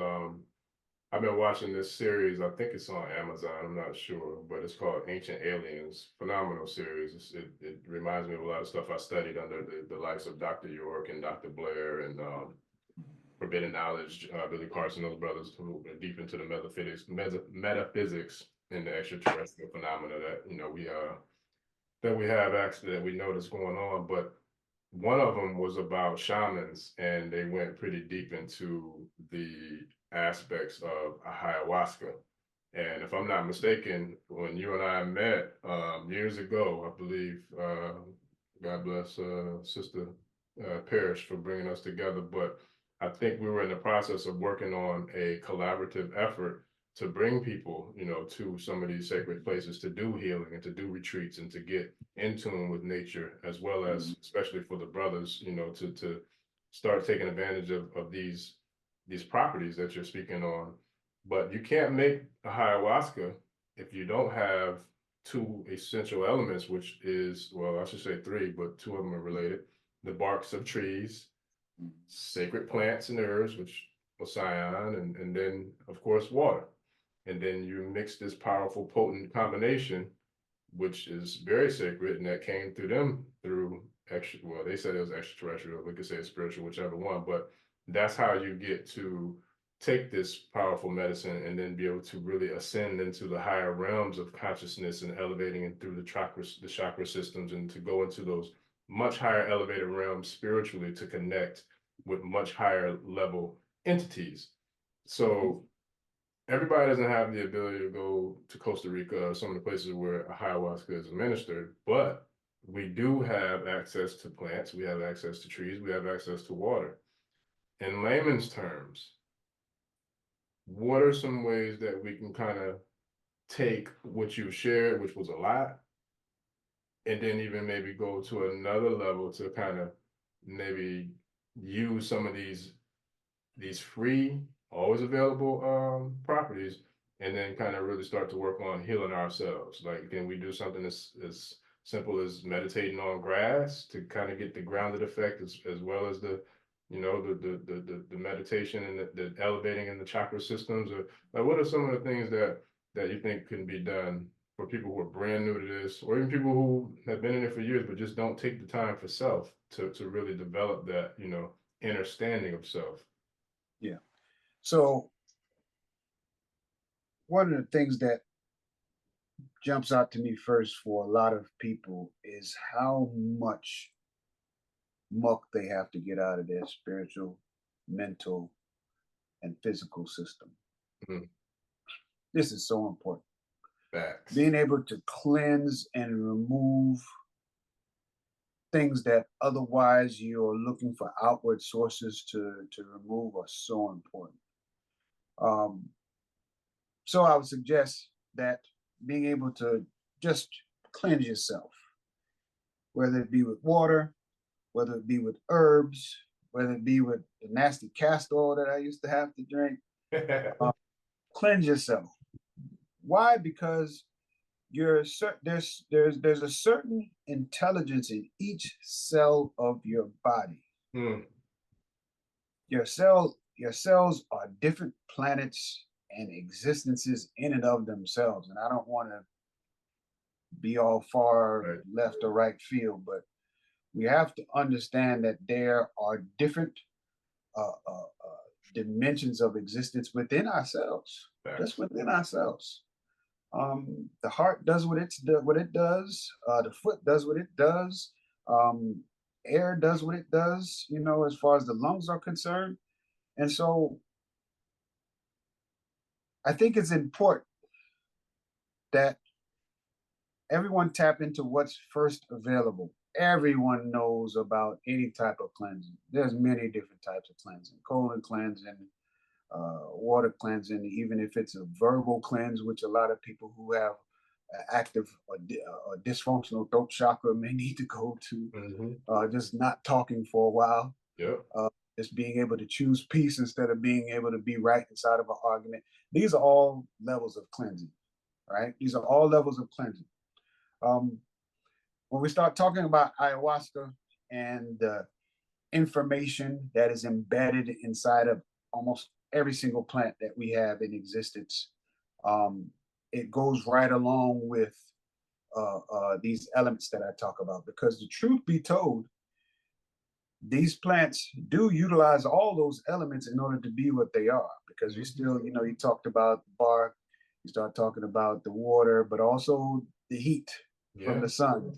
I've been watching this series. I think it's on Amazon. I'm not sure, but it's called Ancient Aliens. Phenomenal series. It reminds me of a lot of stuff I studied under the likes of Dr. York and Dr. Blair and Forbidden Knowledge, Billy Carson, those brothers who are deep into the metaphysics and the extraterrestrial phenomena that we have actually that we know that's going on. But one of them was about shamans, and they went pretty deep into the aspects of ayahuasca. And if I'm not mistaken, when you and I met years ago, I believe, God bless Sister Parrish for bringing us together, but I think we were in the process of working on a collaborative effort to bring people, to some of these sacred places to do healing and to do retreats and to get in tune with nature, as well as, especially for the brothers, to start taking advantage of these properties that you're speaking on. But you can't make a ayahuasca if you don't have two essential elements, which is, well, I should say three, but two of them are related: the barks of trees, sacred plants and herbs, which was cyan, and then of course water. And then you mix this powerful, potent combination, which is very sacred, and that came through them through well, they said it was extraterrestrial, we could say it's spiritual, whichever one, but that's how you get to take this powerful medicine and then be able to really ascend into the higher realms of consciousness and elevating and through the chakra systems, and to go into those much higher elevated realms spiritually to connect with much higher level entities. So everybody doesn't have the ability to go to Costa Rica or some of the places where ayahuasca is administered, but we do have access to plants, we have access to trees, we have access to water. In layman's terms, what are some ways that we can kind of take what you shared, which was a lot, and then even maybe go to another level to kind of maybe use some of these free, always available properties, and then kind of really start to work on healing ourselves. Like, can we do something as simple as meditating on grass to kind of get the grounded effect as well as the, you know, the meditation and the elevating in the chakra systems? Or like, what are some of the things that you think can be done for people who are brand new to this, or even people who have been in it for years but just don't take the time for self to really develop that, you know, understanding of self?
Yeah. So one of the things that jumps out to me first for a lot of people is how much muck they have to get out of their spiritual, mental, and physical system.
Mm,
This is so important.
facts.
Being able to cleanse and remove things that otherwise you're looking for outward sources to remove are so important. Um, so I would suggest that being able to just cleanse yourself, whether it be with water, whether it be with herbs, whether it be with the nasty castor oil that I used to have to drink, cleanse yourself. Why? Because there's a certain intelligence in each cell of your body.
Mm,
Your cells are different planets and existences in and of themselves. And I don't want to be all far
right.
left or right field, but we have to understand that there are different dimensions of existence within ourselves, just
Facts.
within ourselves. The heart does what it does. The foot does what it does. Um, Air does what it does. You know, as far as the lungs are concerned. And so, I think it's important that everyone tap into what's first available. Everyone knows about any type of cleansing. There's many different types of cleansing: colon cleansing, water cleansing, even if it's a verbal cleanse, which a lot of people who have active or dysfunctional throat chakra may need to go to.
Mm-hmm.
Just not talking for a while.
Yep.
Just being able to choose peace instead of being able to be right inside of an argument. These are all levels of cleansing, right? These are all levels of cleansing. When we start talking about ayahuasca and the information that is embedded inside of almost every single plant that we have in existence, it goes right along with these elements that I talk about. Because the truth be told, these plants do utilize all those elements in order to be what they are. Because you still, you know, you talked about the bark, you start talking about the water, but also the heat from the sun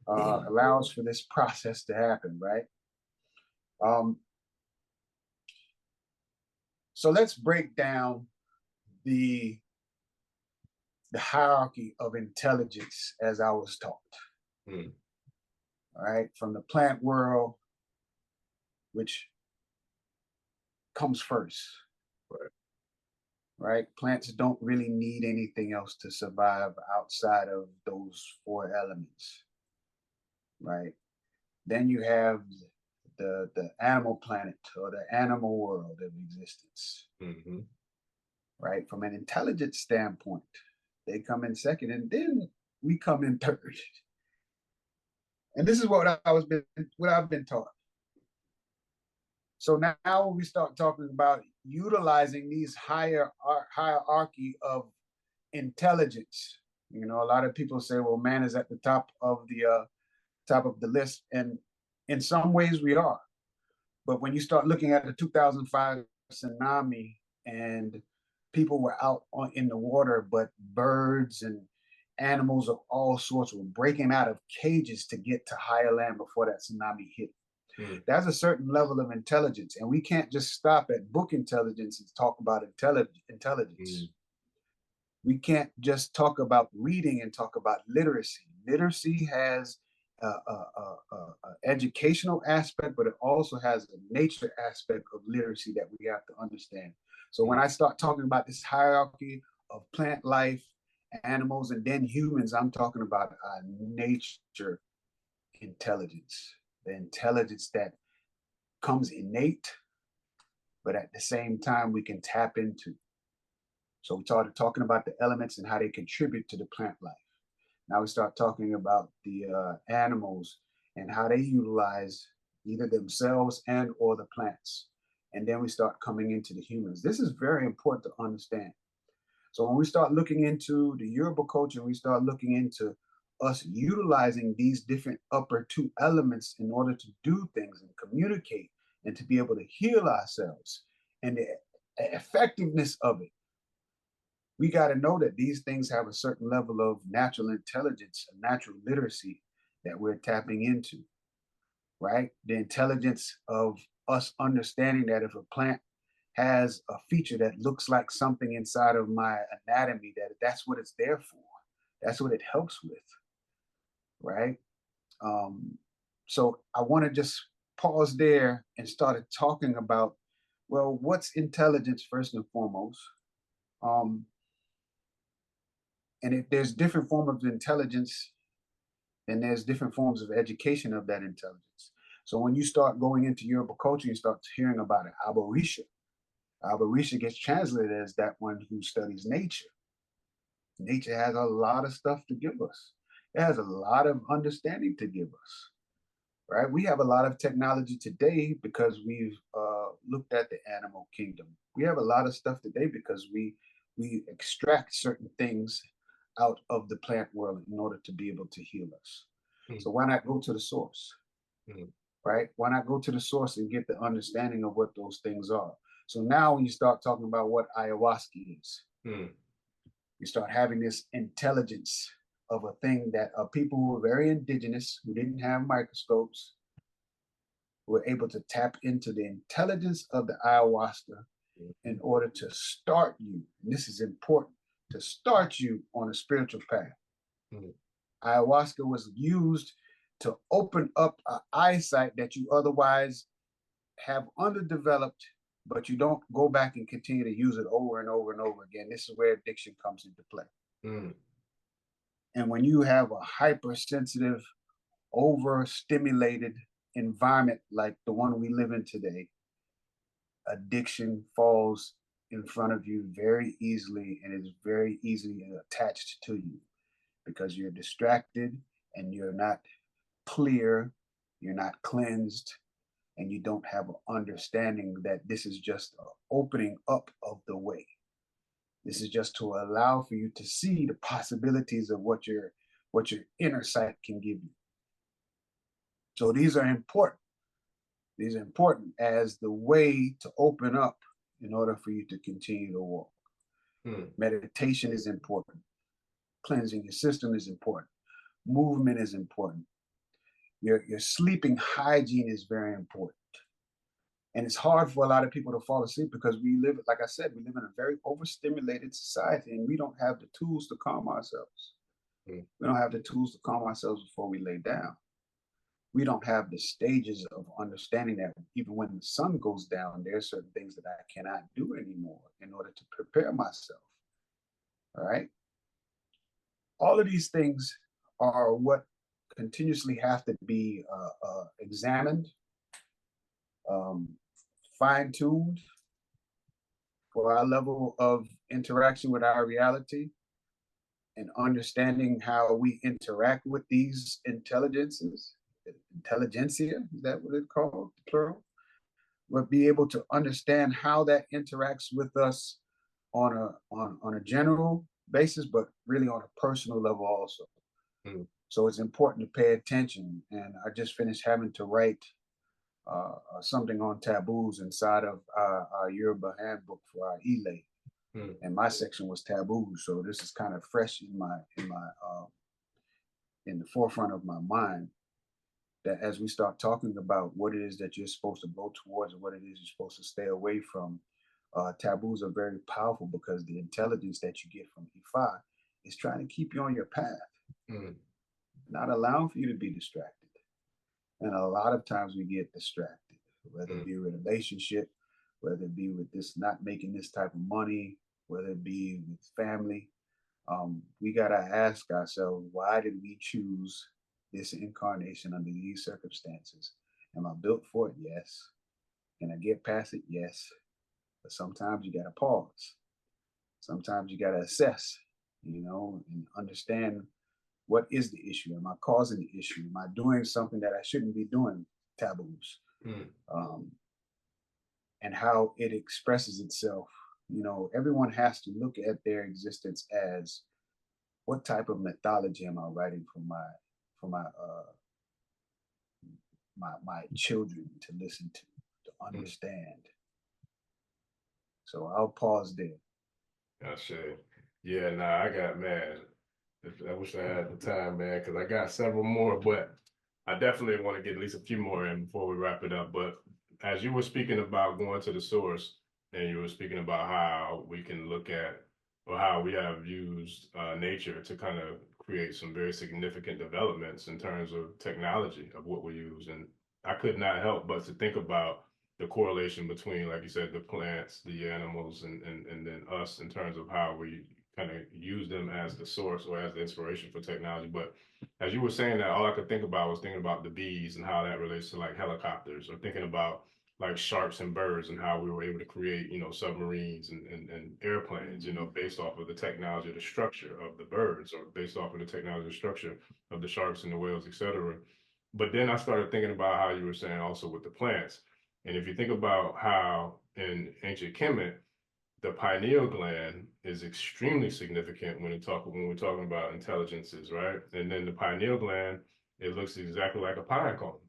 allows for this process to happen, right? So let's break down the hierarchy of intelligence as I was taught.
Mm.
All right, from the plant world, which comes first. Right? Plants don't really need anything else to survive outside of those four elements. Right? Then you have the animal planet or the animal world of existence.
Mm-hmm.
Right? From an intelligence standpoint, they come in second, and then we come in third. And this is what I've been taught. So now when we start talking about utilizing these hierarchy of intelligence, you know, a lot of people say, well, man is at the top of the list, and in some ways we are. But when you start looking at the 2005 tsunami and people were out in the water, but birds and animals of all sorts were breaking out of cages to get to higher land before that tsunami hit. That's a certain level of intelligence, and we can't just stop at book intelligence and talk about intelligence. We can't just talk about reading and talk about literacy. Literacy has a educational aspect, but it also has a nature aspect of literacy that we have to understand. So when I start talking about this hierarchy of plant life animals, and then humans, I'm talking about nature intelligence, the intelligence that comes innate, but at the same time we can tap into. So we started talking about the elements and how they contribute to the plant life. Now we start talking about the animals and how they utilize either themselves and or the plants. And then we start coming into the humans. This is very important to understand. So when we start looking into the Yoruba culture, we start looking into us utilizing these different upper two elements in order to do things and communicate and to be able to heal ourselves, and the effectiveness of it. We got to know that these things have a certain level of natural intelligence, a natural literacy that we're tapping into, right? The intelligence of us understanding that if a plant has a feature that looks like something inside of my anatomy, that's what it's there for. That's what it helps with, right? So I want to just pause there and started talking about, well, what's intelligence first and foremost? And if there's different forms of intelligence, then there's different forms of education of that intelligence. So when you start going into Yoruba culture, you start hearing about it. Orisha. Orisha gets translated as that one who studies nature. Nature has a lot of stuff to give us. It has a lot of understanding to give us, right? We have a lot of technology today because we've looked at the animal kingdom. We have a lot of stuff today because we extract certain things out of the plant world in order to be able to heal us. So why not go to the source, right? Why not go to the source and get the understanding of what those things are? So now when you start talking about what ayahuasca is, you start having this intelligence of a thing that people who were very indigenous, who didn't have microscopes, were able to tap into the intelligence of the ayahuasca in order to start you. And this is important, to start you on a spiritual path. Ayahuasca was used to open up an eyesight that you otherwise have underdeveloped, but you don't go back and continue to use it over and over and over again. This is where addiction comes into play. And when you have a hypersensitive, overstimulated environment like the one we live in today, addiction falls in front of you very easily and is very easily attached to you because you're distracted and you're not clear, you're not cleansed, and you don't have an understanding that this is just an opening up of the way. This is just to allow for you to see the possibilities of what your inner sight can give you. So these are important. These are important as the way to open up in order for you to continue to walk. Meditation is important. Cleansing your system is important. Movement is important. Your sleeping hygiene is very important. And it's hard for a lot of people to fall asleep because we live, like I said, we live in a very overstimulated society and we don't have the tools to calm ourselves. We don't have the tools to calm ourselves before we lay down. We don't have the stages of understanding that even when the sun goes down, there are certain things that I cannot do anymore in order to prepare myself. All right. All of these things are what continuously have to be examined, fine-tuned for our level of interaction with our reality and understanding how we interact with these intelligences. Intelligentsia, is that what it's called, plural? We'll be able to understand how that interacts with us on a general basis, but really on a personal level also. So it's important to pay attention. And I just finished having to write something on taboos inside of our Yoruba handbook for our Ile. And my section was taboos. So this is kind of fresh in the forefront of my mind, that as we start talking about what it is that you're supposed to go towards and what it is you're supposed to stay away from, taboos are very powerful because the intelligence that you get from Ifa is trying to keep you on your path, not allowing for you to be distracted. And a lot of times we get distracted, whether it be a relationship, whether it be with this not making this type of money, whether it be with family. We got to ask ourselves, why did we choose this incarnation under these circumstances? Am I built for it? Yes. Can I get past it? Yes. But sometimes you got to pause. Sometimes you got to assess, and understand, what is the issue? Am I causing the issue? Am I doing something that I shouldn't be doing? Taboos. And how it expresses itself. Everyone has to look at their existence as, what type of mythology am I writing for my children to listen to understand. So I'll pause there.
I say, yeah, nah, I got mad. I wish I had the time, man, because I got several more, but I definitely want to get at least a few more in before we wrap it up. But as you were speaking about going to the source, and you were speaking about how we can look at, or how we have used nature to kind of create some very significant developments in terms of technology of what we use. And I could not help but to think about the correlation between, like you said, the plants, the animals, and then us in terms of how we kind of use them as the source or as the inspiration for technology. But as you were saying that, all I could think about was thinking about the bees and how that relates to like helicopters, or thinking about like sharks and birds and how we were able to create, submarines and airplanes, based off of the technology, the structure of the birds, or based off of the technology, the structure of the sharks and the whales, etc. But then I started thinking about how you were saying also with the plants. And if you think about how in ancient Kemet, the pineal gland is extremely significant when we're talking about intelligences, right? And then the pineal gland, it looks exactly like a pine cone.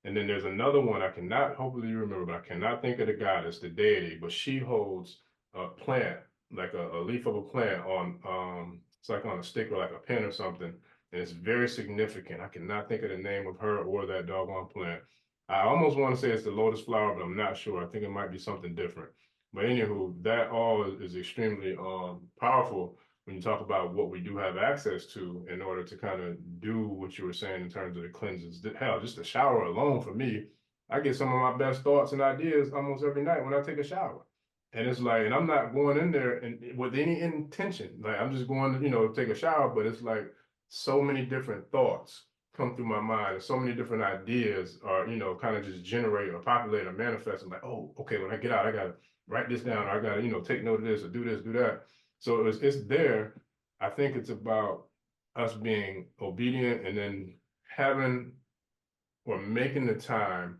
And then there's another one I cannot, hopefully you remember, but I cannot think of the goddess, the deity, but she holds a plant, like a leaf of a plant on, it's like on a stick or like a pin or something. And it's very significant. I cannot think of the name of her or that doggone plant. I almost want to say it's the lotus flower, but I'm not sure. I think it might be something different. But anywho, that all is extremely powerful when you talk about what we do have access to in order to kind of do what you were saying in terms of the cleanses. Hell, just the shower alone for me, I get some of my best thoughts and ideas almost every night when I take a shower. And it's like, and I'm not going in there and with any intention. Like I'm just going to, take a shower, but it's like so many different thoughts come through my mind, and so many different ideas are, kind of just generate or populate or manifest. I'm like, oh, okay, when I get out, I gotta write this down, or I gotta, take note of this, or do this, do that. So it's there. I think it's about us being obedient and then having or making the time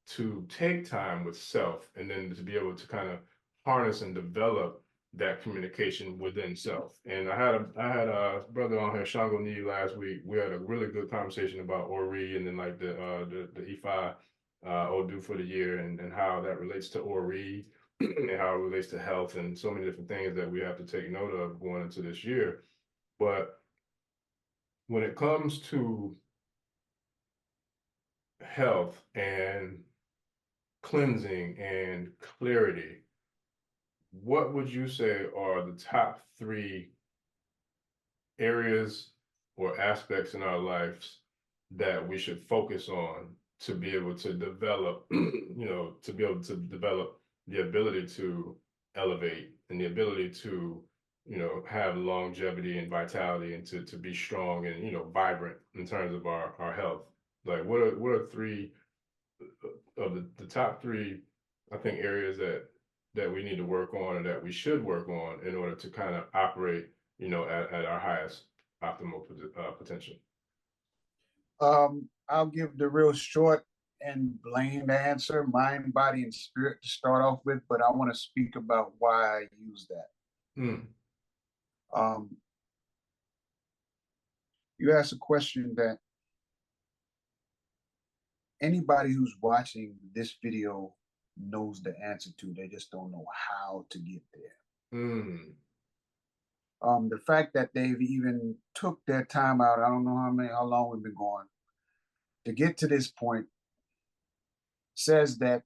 to take time with self, and then to be able to kind of harness and develop that communication within self. And I had a brother on here, Shango Ni, last week. We had a really good conversation about Ori, and then like the Ifa Odu for the year, and how that relates to Ori, and how it relates to health, and so many different things that we have to take note of going into this year. But when it comes to health and cleansing and clarity, what would you say are the top 3 areas or aspects in our lives that we should focus on to be able to develop, to be able to develop the ability to elevate, and the ability to, have longevity and vitality, and to be strong and, vibrant in terms of our health? Like what are 3 of the top 3, I think, areas that we need to work on, and that we should work on in order to kind of operate, at our highest optimal potential?
I'll give the real short and bland answer: mind, body, and spirit to start off with, but I want to speak about why I use that. You asked a question that anybody who's watching this video knows the answer to. They just don't know how to get there. The fact that they've even took their time out, I don't know how long we've been going, to get to this point, says that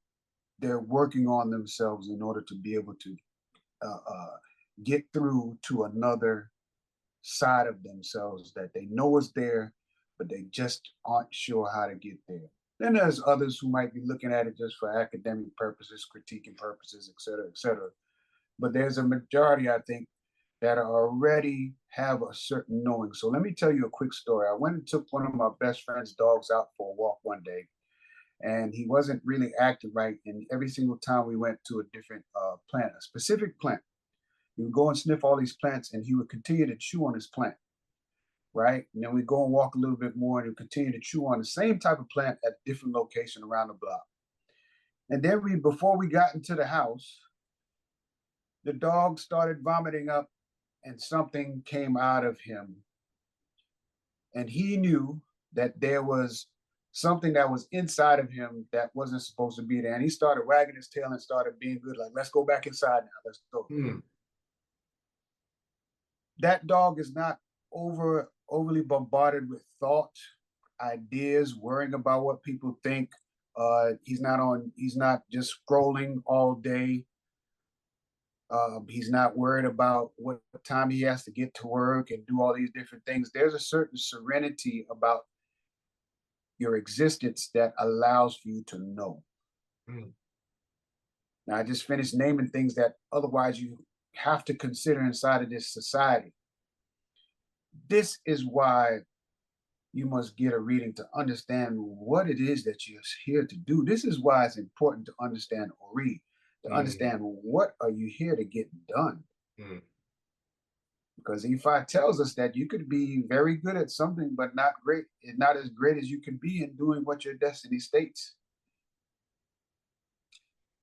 they're working on themselves in order to be able to get through to another side of themselves that they know is there, but they just aren't sure how to get there. Then there's others who might be looking at it just for academic purposes, critiquing purposes, et cetera, et cetera. But there's a majority, I think, that already have a certain knowing. So let me tell you a quick story. I went and took one of my best friend's dogs out for a walk one day, and he wasn't really acting right. And every single time we went to a different plant, a specific plant, he would go and sniff all these plants, and he would continue to chew on his plant, right? And then we go and walk a little bit more, and he would continue to chew on the same type of plant at a different location around the block. And then before we got into the house, the dog started vomiting up, and something came out of him. And he knew that there was something that was inside of him that wasn't supposed to be there. And he started wagging his tail and started being good, like, let's go back inside now. Let's go. That dog is not overly bombarded with thought, ideas, worrying about what people think. He's not just scrolling all day. He's not worried about what time he has to get to work and do all these different things. There's a certain serenity about your existence that allows for you to know. Now, I just finished naming things that otherwise you have to consider inside of this society. This is why you must get a reading to understand what it is that you're here to do. This is why it's important to understand Ori, to understand what are you here to get done. Because Ifa tells us that you could be very good at something, but not as great as you can be in doing what your destiny states.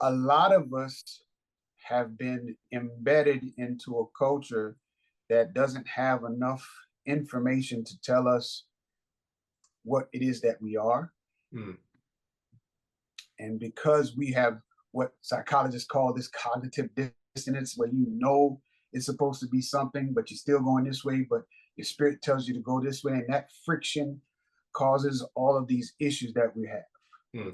A lot of us have been embedded into a culture that doesn't have enough information to tell us what it is that we are. And because we have what psychologists call this cognitive dissonance, where you know it's supposed to be something, but you're still going this way, but your spirit tells you to go this way. And that friction causes all of these issues that we have.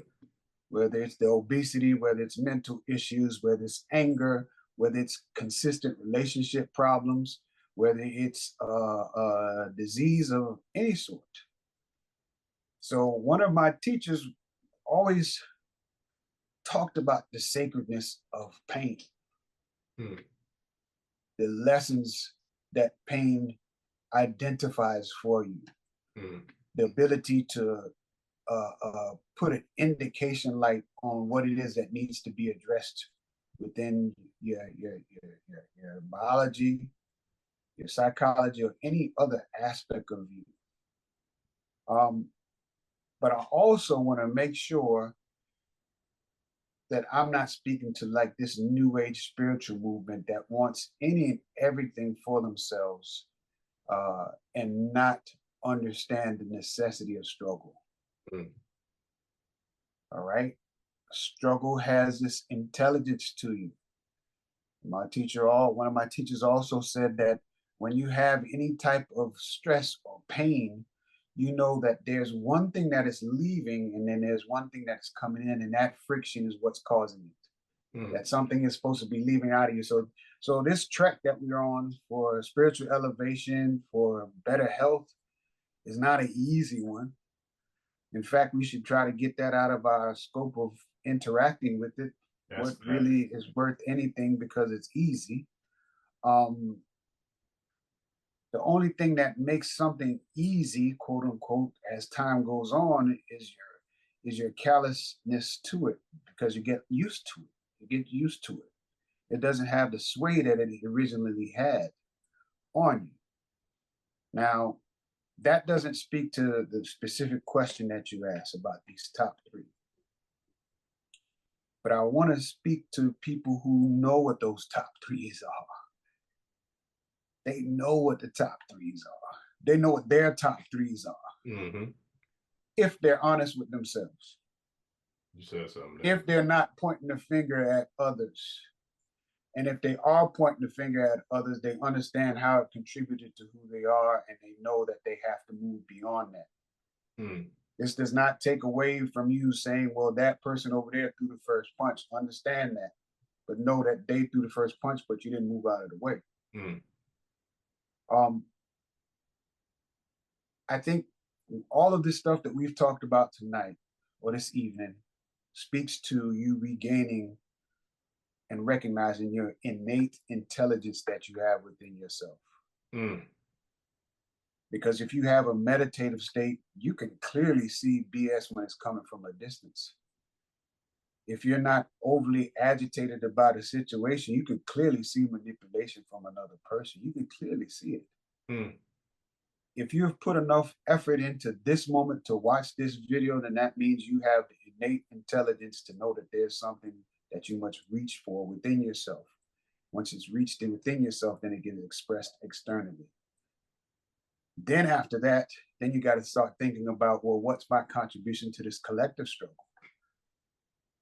Whether it's the obesity, whether it's mental issues, whether it's anger, whether it's consistent relationship problems, whether it's a disease of any sort. So one of my teachers always talked about the sacredness of pain, the lessons that pain identifies for you, the ability to put an indication light on what it is that needs to be addressed within your biology, your psychology, or any other aspect of you. But I also want to make sure that I'm not speaking to like this new age spiritual movement that wants any and everything for themselves and not understand the necessity of struggle. All right. Struggle has this intelligence to you. One of my teachers also said that when you have any type of stress or pain, you know that there's one thing that is leaving and then there's one thing that's coming in, and that friction is what's causing it. That something is supposed to be leaving out of you. So this trek that we're on for spiritual elevation, for better health, is not an easy one. In fact, we should try to get that out of our scope of interacting with it. What really is worth anything because it's easy. The only thing that makes something easy, quote unquote, as time goes on is your callousness to it, because you get used to it. You get used to it. It doesn't have the sway that it originally had on you. Now, that doesn't speak to the specific question that you asked about these top three. But I want to speak to people who know what those top threes are. They know what the top threes are. They know what their top threes are. If they're honest with themselves.
You said something.
If they're not pointing the finger at others. And if they are pointing the finger at others, they understand how it contributed to who they are, and they know that they have to move beyond that. This does not take away from you saying, well, that person over there threw the first punch. Understand that. But know that they threw the first punch, but you didn't move out of the way. I think all of this stuff that we've talked about tonight or this evening speaks to you regaining and recognizing your innate intelligence that you have within yourself.
Mm.
Because if you have a meditative state, you can clearly see BS when it's coming from a distance. If you're not overly agitated about a situation, you can clearly see manipulation from another person. You can clearly see it.
Mm.
If you've put enough effort into this moment to watch this video, then that means you have the innate intelligence to know that there's something that you must reach for within yourself. Once it's reached within yourself, then it gets expressed externally. Then after that, then you got to start thinking about, well, what's my contribution to this collective struggle?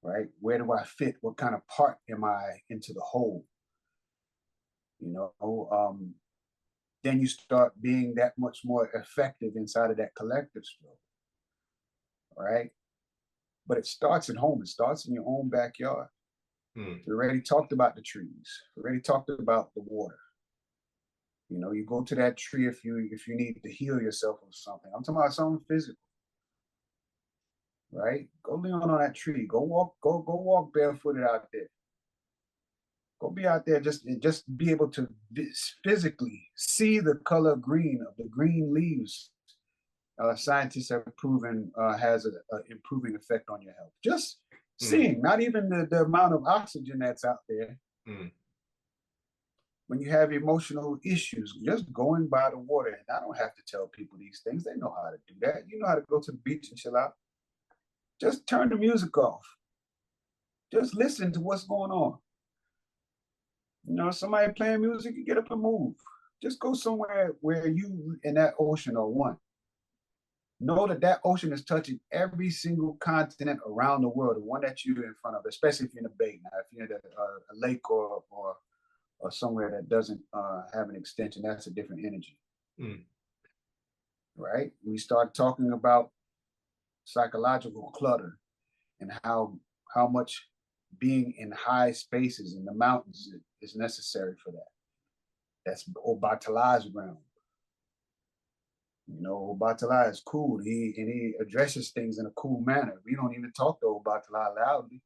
Right? Where do I fit? What kind of part am I into the whole? You know, then you start being that much more effective inside of that collective struggle. Right? But it starts at home. It starts in your own backyard.
Mm.
We already talked about the trees. We already talked about the water. You know, you go to that tree if you need to heal yourself of something. I'm talking about something physical. Right? Go lean on that tree. Go walk barefooted out there. Go be out there, just be able to physically see the color green of the green leaves. Scientists have proven has an improving effect on your health. Just seeing, not even the amount of oxygen that's out there.
Mm.
When you have emotional issues, just going by the water, and I don't have to tell people these things. They know how to do that. You know how to go to the beach and chill out. Just turn the music off. Just listen to what's going on. You know, somebody playing music, you get up and move. Just go somewhere where you and that ocean are one. Know that that ocean is touching every single continent around the world, the one that you're in front of, especially if you're in a bay. Now, if you're in a lake or somewhere that doesn't have an extension, that's a different energy.
Mm.
Right? We start talking about psychological clutter and how much being in high spaces in the mountains is necessary for that. That's Obatala's realm. You know, Obatala is cool. He addresses things in a cool manner. We don't even talk to Obatala loudly.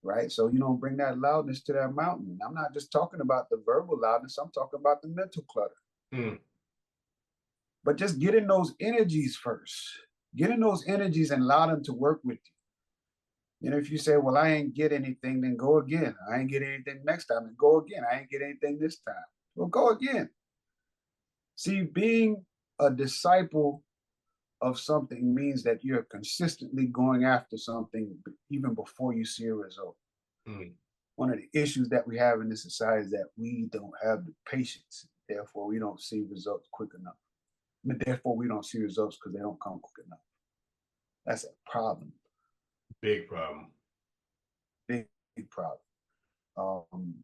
Right? So you don't bring that loudness to that mountain. I'm not just talking about the verbal loudness, I'm talking about the mental clutter.
Mm.
But just get in those energies first. Get in those energies and allow them to work with you. You know, if you say, well, I ain't get anything, then go again. I ain't get anything next time, and go again. I ain't get anything this time. Well, go again. See, being a disciple of something means that you're consistently going after something even before you see a result.
Mm.
One of the issues that we have in this society is that we don't have the patience. Therefore, we don't see results quick enough. But therefore, we don't see results because they don't come quick enough. That's a problem.
Big problem.
Big problem.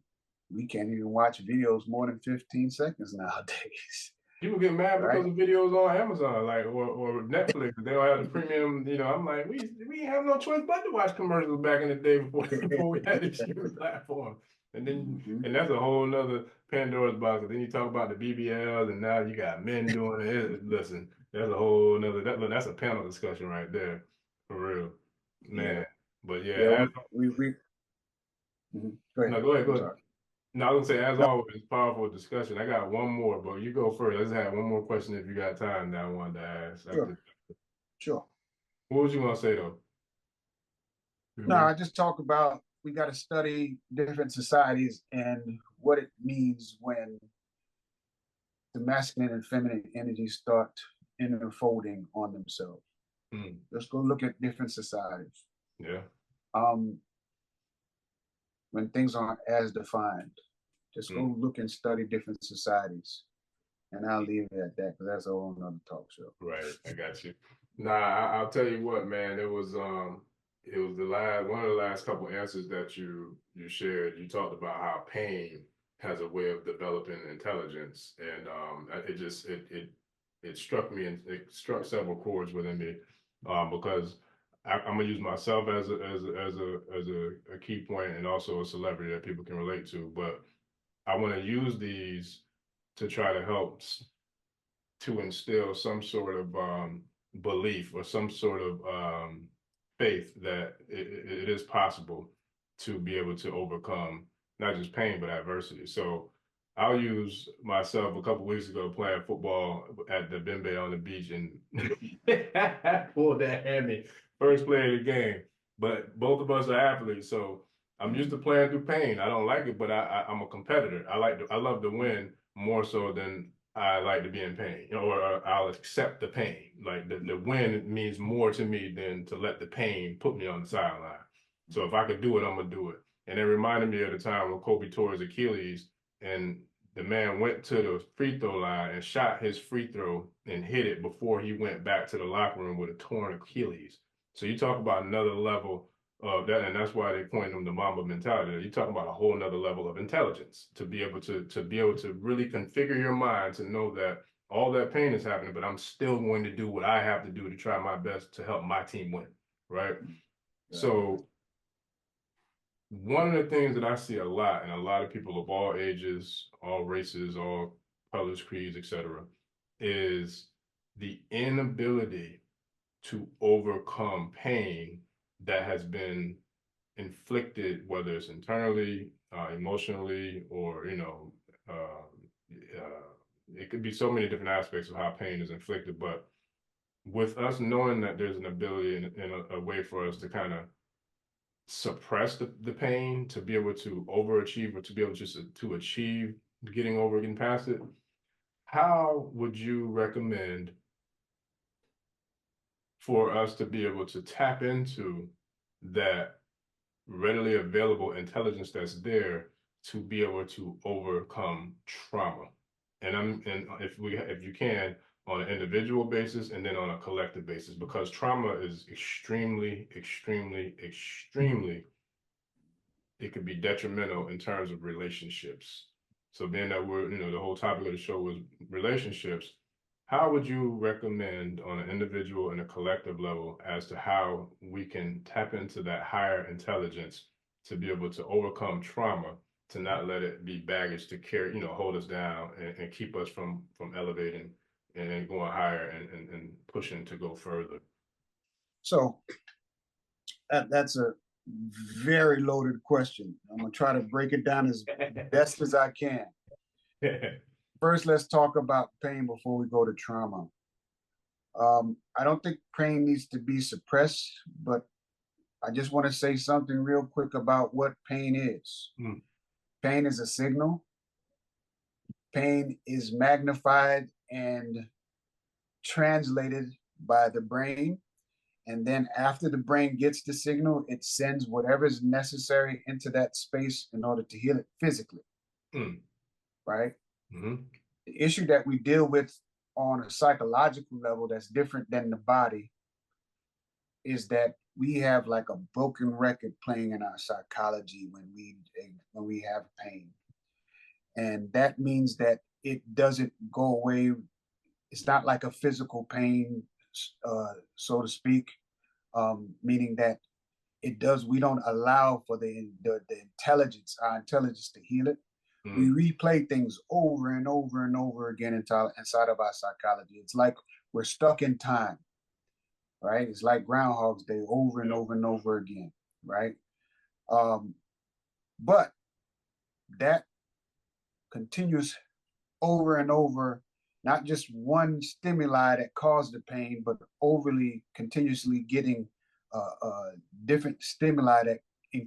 We can't even watch videos more than 15 seconds nowadays.
People get mad
Right?
because of videos on Amazon, like or Netflix. They don't have the premium. You know, I'm like, we have no choice but to watch commercials back in the day before we had this streaming platform. And then and that's a whole nother Pandora's box. And then you talk about the BBLs, and now you got men doing it. Listen, that's a whole nother. That's a panel discussion right there, for real, man.
Yeah.
But yeah,
Yeah,
as,
we Go ahead.
no, go ahead, go
I'm
ahead.
sorry.
No, I was gonna say, as
No,
always, powerful discussion. I got one more, but you go first. Let's have one more question if you got time that I wanted to ask. After,
sure.
what was you gonna say though?
No, I just talk about we got to study different societies and what it means when the masculine and feminine energies start interfolding on themselves.
Mm.
Let's go look at different societies.
Yeah.
When things aren't as defined, just go look and study different societies. And I'll leave it at that because that's a whole nother talk show.
Right, I got you. Nah, I'll tell you what, man. It was one of the last couple answers that you shared. You talked about how pain has a way of developing intelligence, and it struck me, and it struck several chords within me, because I'm gonna use myself as a key point, and also a celebrity that people can relate to. But I want to use these to try to help to instill some sort of belief or some sort of faith that it is possible to be able to overcome not just pain, but adversity. So I'll use myself a couple weeks ago playing football at the Bembe on the beach and pulled that hammy first play of the game. But both of us are athletes, so I'm used to playing through pain. I don't like it, but I'm a competitor. I love to win more so than I like to be in pain, or I'll accept the pain. Like the win means more to me than to let the pain put me on the sideline. So if I could do it, I'm gonna do it. And it reminded me of the time when Kobe tore his Achilles and the man went to the free throw line and shot his free throw and hit it before he went back to the locker room with a torn Achilles. So you talk about another level of that, and that's why they coined them the Mamba mentality. You talk about a whole nother level of intelligence to be able to really configure your mind to know that all that pain is happening, but I'm still going to do what I have to do to try my best to help my team win, right?
Yeah.
So one of the things that I see a lot, and a lot of people of all ages, all races, all colors, creeds, etc., is the inability to overcome pain that has been inflicted, whether it's internally, emotionally, or it could be so many different aspects of how pain is inflicted. But with us knowing that there's an ability and a way for us to kind of suppress the pain to be able to overachieve or to be able just to achieve getting over, getting past it, how would you recommend for us to be able to tap into that readily available intelligence that's there to be able to overcome trauma? And if you can, on an individual basis and then on a collective basis, because trauma is extremely, extremely, extremely, it could be detrimental in terms of relationships. So being that we're, the whole topic of the show was relationships, how would you recommend on an individual and a collective level as to how we can tap into that higher intelligence to be able to overcome trauma, to not let it be baggage to carry, hold us down and keep us from elevating and going higher and pushing to go further?
So that's a very loaded question. I'm gonna try to break it down as best as I can. First, let's talk about pain before we go to trauma. I don't think pain needs to be suppressed, but I just want to say something real quick about what pain is. Pain is a signal. Pain is magnified and translated by the brain. And then after the brain gets the signal, it sends whatever is necessary into that space in order to heal it physically. Right?
Mm-hmm.
The issue that we deal with on a psychological level that's different than the body is that we have like a broken record playing in our psychology when we have pain. And that means that it doesn't go away. It's not like a physical pain, so to speak, meaning that we don't allow for the intelligence, our intelligence to heal it. We replay things over and over and over again inside of our psychology. It's like we're stuck in time, right? It's like Groundhog's Day over and over and over again, right? But that continues over and over, not just one stimuli that caused the pain, but overly continuously getting different stimuli that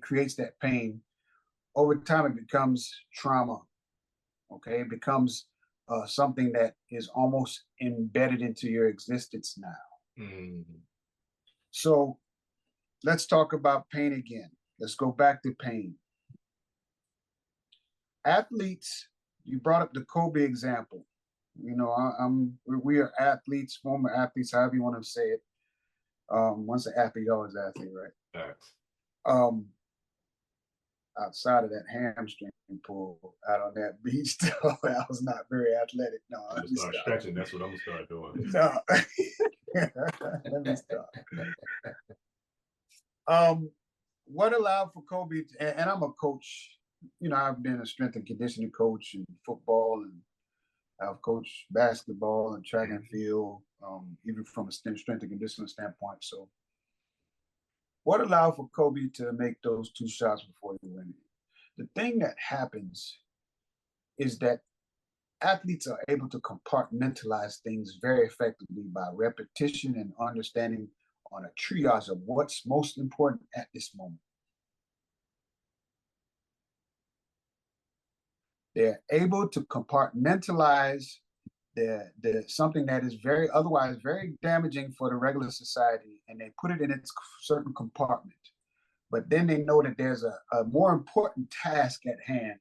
creates that pain. Over time, it becomes trauma. Okay, it becomes something that is almost embedded into your existence now. So let's talk about pain again. Let's go back to pain. Athletes, you brought up the Kobe example. We are athletes, former athletes, however you want to say it. Once an athlete, always an athlete, right?
Right.
Outside of that hamstring pull out on that beach, though, I was not very athletic. No,
I'm gonna start stretching. That's what I'm gonna start doing.
No, let me stop. What allowed for Kobe? And I'm a coach. I've been a strength and conditioning coach in football, and I've coached basketball and track and field, even from a strength and conditioning standpoint. So What allowed for Kobe to make those 2 shots before he went in? The thing that happens is that athletes are able to compartmentalize things very effectively by repetition and understanding on a triage of what's most important at this moment. They're able to compartmentalize the something that is very otherwise very damaging for the regular society, and they put it in its certain compartment. But then they know that there's a more important task at hand.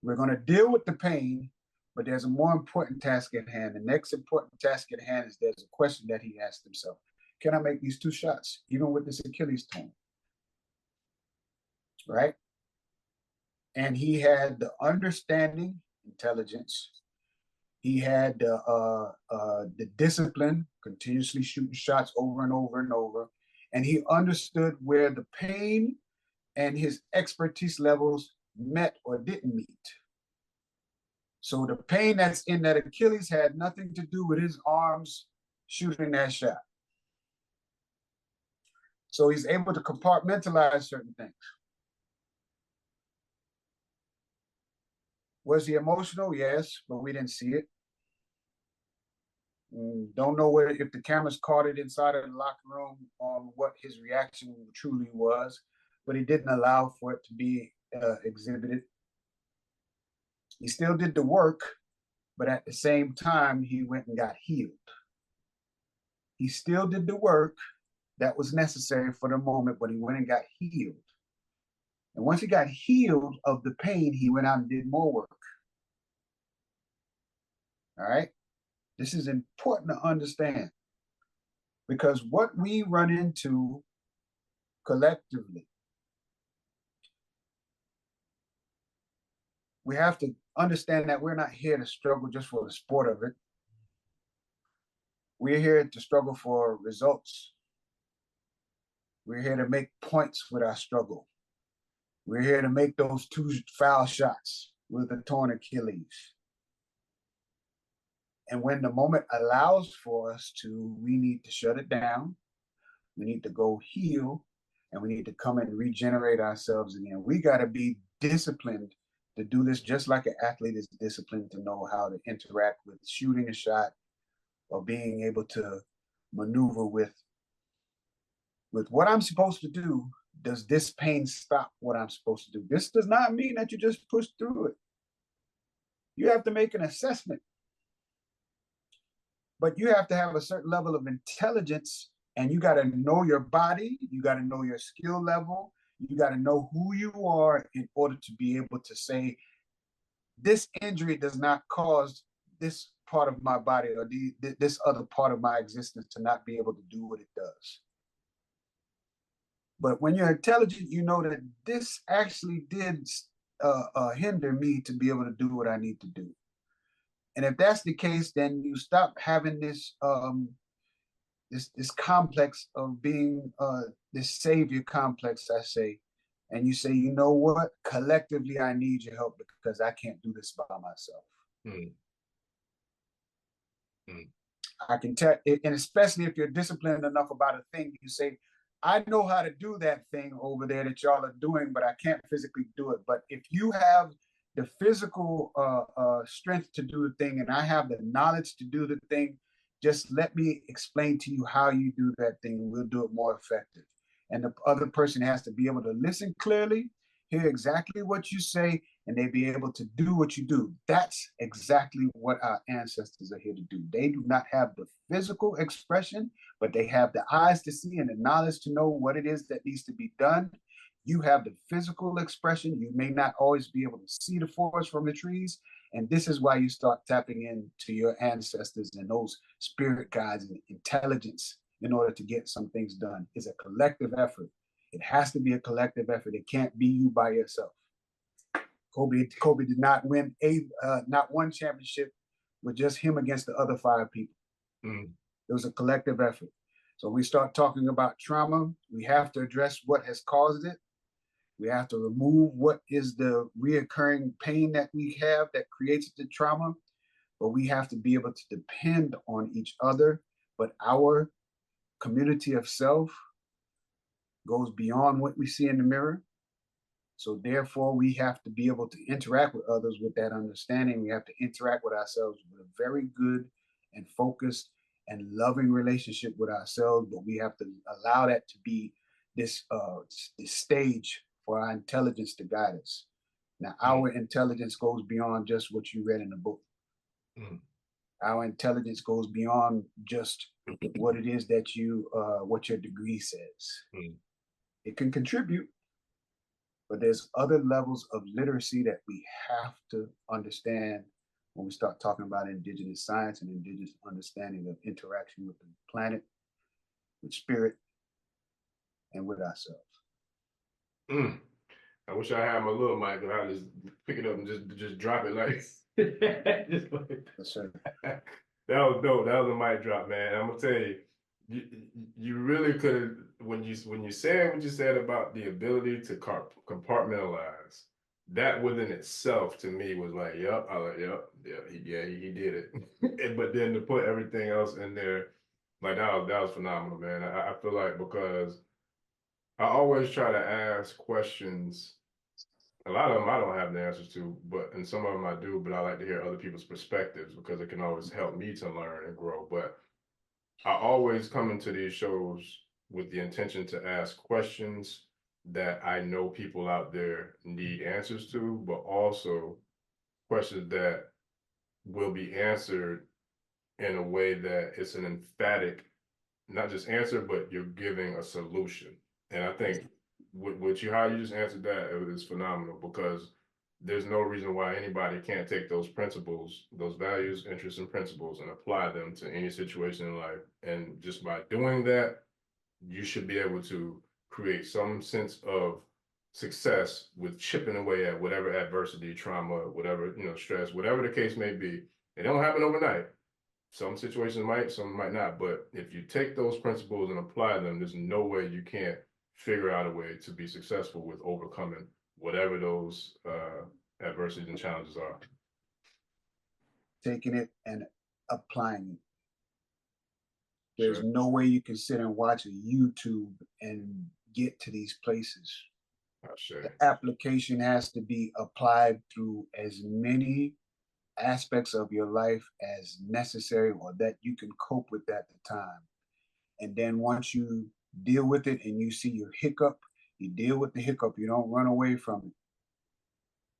We're going to deal with the pain, but there's a more important task at hand. The next important task at hand is there's a question that he asked himself. Can I make these 2 shots, even with this Achilles torn? Right? And he had the understanding, intelligence. He had the discipline, continuously shooting shots over and over and over. And he understood where the pain and his expertise levels met or didn't meet. So the pain that's in that Achilles had nothing to do with his arms shooting that shot. So he's able to compartmentalize certain things. Was he emotional? Yes, but we didn't see it. Don't know if the cameras caught it inside of the locker room on what his reaction truly was, but he didn't allow for it to be exhibited. He still did the work, but at the same time, he went and got healed. He still did the work that was necessary for the moment, but he went and got healed. And once he got healed of the pain, he went out and did more work. All right? This is important to understand, because what we run into collectively, we have to understand that we're not here to struggle just for the sport of it. We're here to struggle for results. We're here to make points with our struggle. We're here to make those 2 foul shots with the torn Achilles. And when the moment allows for us to, we need to shut it down. We need to go heal, and we need to come and regenerate ourselves again. We got to be disciplined to do this, just like an athlete is disciplined to know how to interact with shooting a shot or being able to maneuver with what I'm supposed to do. Does this pain stop what I'm supposed to do? This does not mean that you just push through it. You have to make an assessment. But you have to have a certain level of intelligence, and you got to know your body. You got to know your skill level. You got to know who you are in order to be able to say, this injury does not cause this part of my body or this other part of my existence to not be able to do what it does. But when you're intelligent, you know that this actually did hinder me to be able to do what I need to do. And if that's the case, then you stop having this this complex of being this savior complex, I say, and you say, you know what? Collectively, I need your help because I can't do this by myself. I can tell, and especially if you're disciplined enough about a thing, you say, I know how to do that thing over there that y'all are doing, but I can't physically do it. But if you have the physical strength to do the thing, and I have the knowledge to do the thing, just let me explain to you how you do that thing, and we'll do it more effective. And the other person has to be able to listen clearly, hear exactly what you say, and they be able to do what you do. That's exactly what our ancestors are here to do. They do not have the physical expression, but they have the eyes to see and the knowledge to know what it is that needs to be done. You have the physical expression. You may not always be able to see the forest from the trees. And this is why you start tapping into your ancestors and those spirit guides and intelligence in order to get some things done. It's a collective effort. It has to be a collective effort. It can't be you by yourself. Kobe did not win not one championship with just him against the other 5 people. It was a collective effort. So we start talking about trauma. We have to address what has caused it. We have to remove what is the reoccurring pain that we have that creates the trauma. But we have to be able to depend on each other. But our community of self, goes beyond what we see in the mirror. So therefore, we have to be able to interact with others with that understanding. We have to interact with ourselves with a very good and focused and loving relationship with ourselves. But we have to allow that to be this stage for our intelligence to guide us. Now, our intelligence goes beyond just what you read in the book.
Mm.
Our intelligence goes beyond just what it is that what your degree says.
Mm.
It can contribute, but there's other levels of literacy that we have to understand when we start talking about indigenous science and indigenous understanding of interaction with the planet, with spirit, and with ourselves.
Mm. I wish I had my little mic, but I just pick it up and just drop it like. Just like
Yes, sir.
that was dope. That was a mic drop, man. I'm gonna tell you, you really could have when you said what you said about the ability to compartmentalize. That within itself to me was like, yep, I like, yep, yeah, he did it. But then to put everything else in there, like that was phenomenal, man. I feel like because I always try to ask questions. A lot of them I don't have the answers to, and some of them I do, but I like to hear other people's perspectives because it can always help me to learn and grow. But I always come into these shows with the intention to ask questions that I know people out there need answers to, but also questions that will be answered in a way that it's an emphatic, not just answer, but you're giving a solution. And I think with you, how you just answered that, it was phenomenal because there's no reason why anybody can't take those principles, those values, interests, and principles and apply them to any situation in life. And just by doing that, you should be able to create some sense of success with chipping away at whatever adversity, trauma, whatever, stress, whatever the case may be. It don't happen overnight. Some situations might, some might not. But if you take those principles and apply them, there's no way you can't figure out a way to be successful with overcoming whatever those adversities and challenges are.
Taking it and applying it. There's
Sure.
no way you can sit and watch a YouTube and get to these places.
Sure.
The application has to be applied through as many aspects of your life as necessary or that you can cope with at the time. And then once you deal with it and you see your hiccup, you deal with the hiccup, you don't run away from it.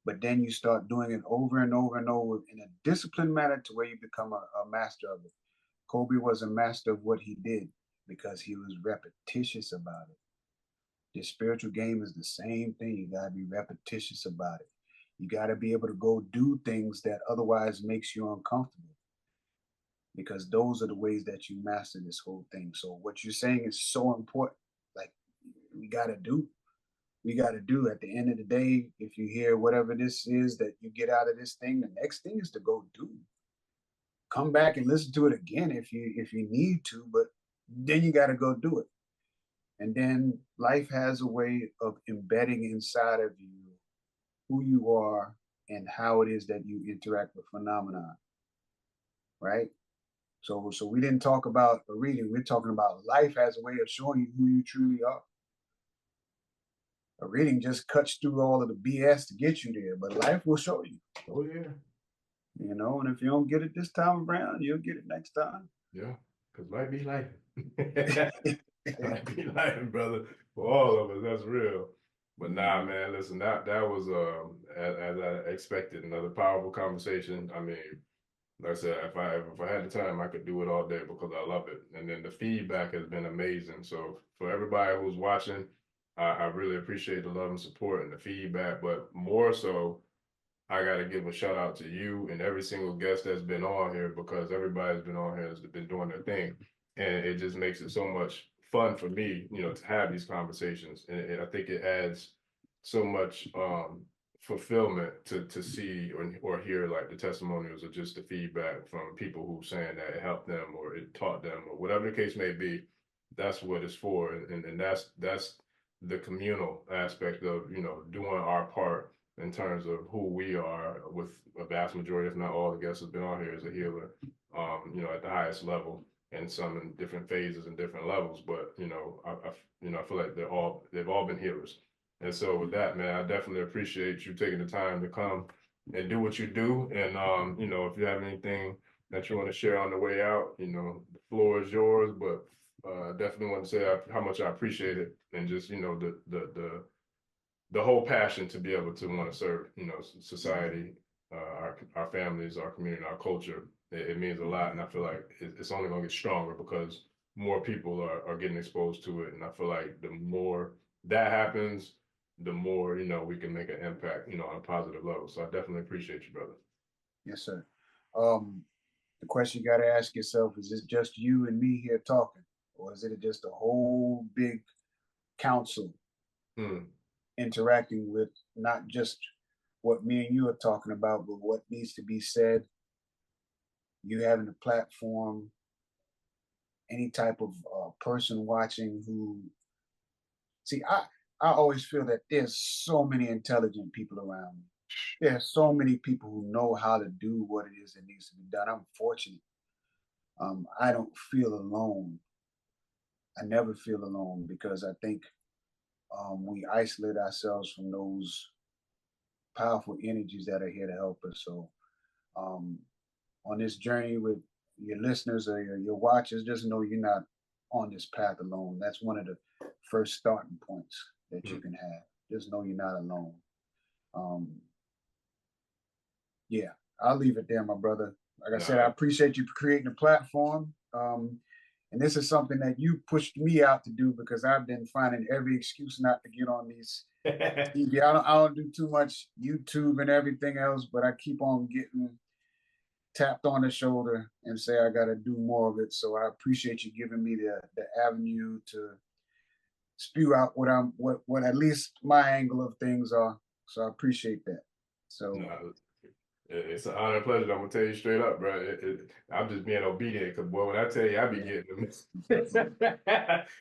But then you start doing it over and over and over in a disciplined manner to where you become a master of it. Kobe was a master of what he did because he was repetitious about it. The spiritual game is the same thing. You gotta be repetitious about it. You gotta be able to go do things that otherwise makes you uncomfortable, because those are the ways that you master this whole thing. So what you're saying is so important. Like we gotta do. We gotta do. At the end of the day, if you hear whatever this is that you get out of this thing, the next thing is to go do. Come back and listen to it again if you need to, but then you gotta go do it. And then life has a way of embedding inside of you who you are and how it is that you interact with phenomena, right? So we didn't talk about a reading. We're talking about life has a way of showing you who you truly are. A reading just cuts through all of the BS to get you there, but life will show you.
Oh yeah.
And if you don't get it this time around, you'll get it next time.
Yeah, because life be life. Life be life, brother. For all of us, that's real. But nah, man, listen, that was as I expected, another powerful conversation. I mean, like I said, if I had the time, I could do it all day because I love it. And then the feedback has been amazing. So for everybody who's watching, I really appreciate the love and support and the feedback. But more so, I got to give a shout out to you and every single guest that's been on here, because everybody's been on here has been doing their thing. And it just makes it so much fun for me, to have these conversations. And I think it adds so much fulfillment to see or hear like the testimonials or just the feedback from people who saying that it helped them or it taught them or whatever the case may be. That's what it's for. And that's the communal aspect of, doing our part in terms of who we are, with a vast majority, if not all the guests have been on here as a healer, at the highest level. and some in different phases and different levels. But I feel like they've all been healers. And so with that, man, I definitely appreciate you taking the time to come and do what you do. And if you have anything that you want to share on the way out, the floor is yours. But definitely want to say how much I appreciate it, and just the whole passion to be able to want to serve society, our families, our community, our culture. It means a lot, and I feel like it's only going to get stronger because more people are getting exposed to it. And I feel like the more that happens, the more we can make an impact on a positive level. So I definitely appreciate you, brother.
Yes, sir. The question you got to ask yourself is: this just you and me here talking, or is it just a whole big council interacting with not just what me and you are talking about, but what needs to be said? You having a platform, any type of person watching who, see, I always feel that there's so many intelligent people around me. There's so many people who know how to do what it is that needs to be done. I'm fortunate. I don't feel alone. I never feel alone, because I think we isolate ourselves from those powerful energies that are here to help us. So on this journey with your listeners or your watchers, just know you're not on this path alone. That's one of the first starting points that you can have. Just know you're not alone. Yeah, I'll leave it there, my brother. Like I said, I appreciate you creating a platform. And this is something that you pushed me out to do, because I've been finding every excuse not to get on these TV. I don't do too much YouTube and everything else, but I keep on getting tapped on the shoulder and say I got to do more of it. So I appreciate you giving me the avenue to spew out what at least my angle of things are. So I appreciate that. So
it's an honor and pleasure. I'm gonna tell you straight up, bro. I'm just being obedient, because boy, when I tell you, I be getting them.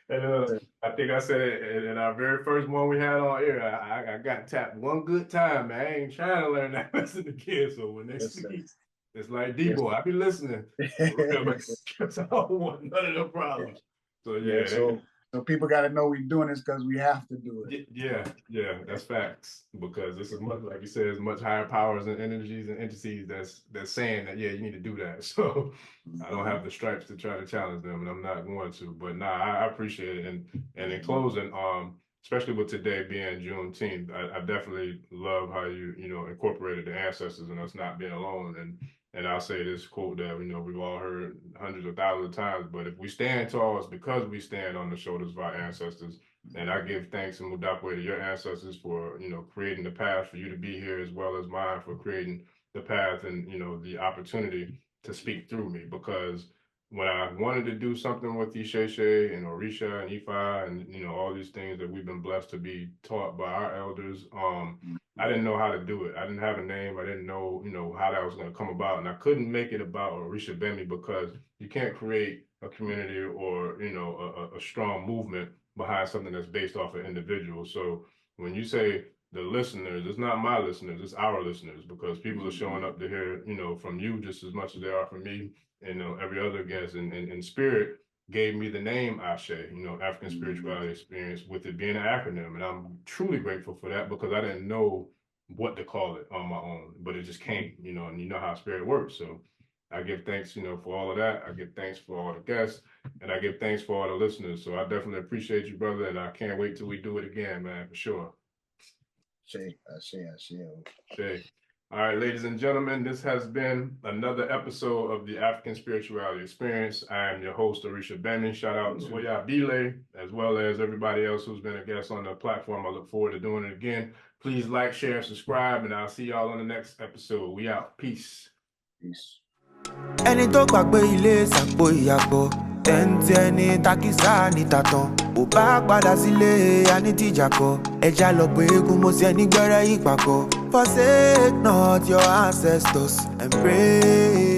And I think I said it in our very first one we had on air. I got tapped one good time, man. I ain't trying to learn that lesson again. So when they speak, it's like Debo, I be listening. Because I don't want none of the problems. So yeah.
So people got to know we're doing this because we have to do it.
Yeah, that's facts. Because this is much, like you said, it's much higher powers and energies and entities that's saying that, yeah, you need to do that. So I don't have the stripes to try to challenge them, and I'm not going to. But nah, I appreciate it. And in closing, especially with today being Juneteenth, I definitely love how you incorporated the ancestors and us not being alone. And I'll say this quote that we've all heard hundreds of thousands of times, but if we stand tall, it's because we stand on the shoulders of our ancestors. And I give thanks and mudakwe to your ancestors for creating the path for you to be here, as well as mine for creating the path and the opportunity to speak through me. Because when I wanted to do something with Isheshe and Orisha and Ifa and all these things that we've been blessed to be taught by our elders, I didn't know how to do it. I didn't have a name. I didn't know, how that was going to come about. And I couldn't make it about Orisha Gbemi, because you can't create a community or, a strong movement behind something that's based off of individuals. So when you say the listeners, it's not my listeners, it's our listeners, because people are showing up to hear, from you just as much as they are from me and every other guest. And Spirit gave me the name Ashe, African Spirituality Experience, with it being an acronym. And I'm truly grateful for that, because I didn't know what to call it on my own, but it just came, and you know how Spirit works. So I give thanks, for all of that. I give thanks for all the guests, and I give thanks for all the listeners. So I definitely appreciate you, brother, and I can't wait till we do it again, man, for sure.
Shay.
All right, ladies and gentlemen, this has been another episode of the African Spirituality Experience. I am your host, Orisha Gbemi. Shout out to Oyabile, as well as everybody else who's been a guest on the platform. I look forward to doing it again. Please like, share, subscribe, and I'll see y'all on the next episode. We out. Peace.
Peace.
Ẹni tó gbàgbé ilé sàpò ìyàpọ̀ tẹ́ǹtì ẹni takísà ní tàtàn bó bá padà sílé anítìjàkọ ẹja lọ pé eégún mo ṣe ní gbẹ́rẹ́ ìpàkọ́. Forsake not your ancestors and pray.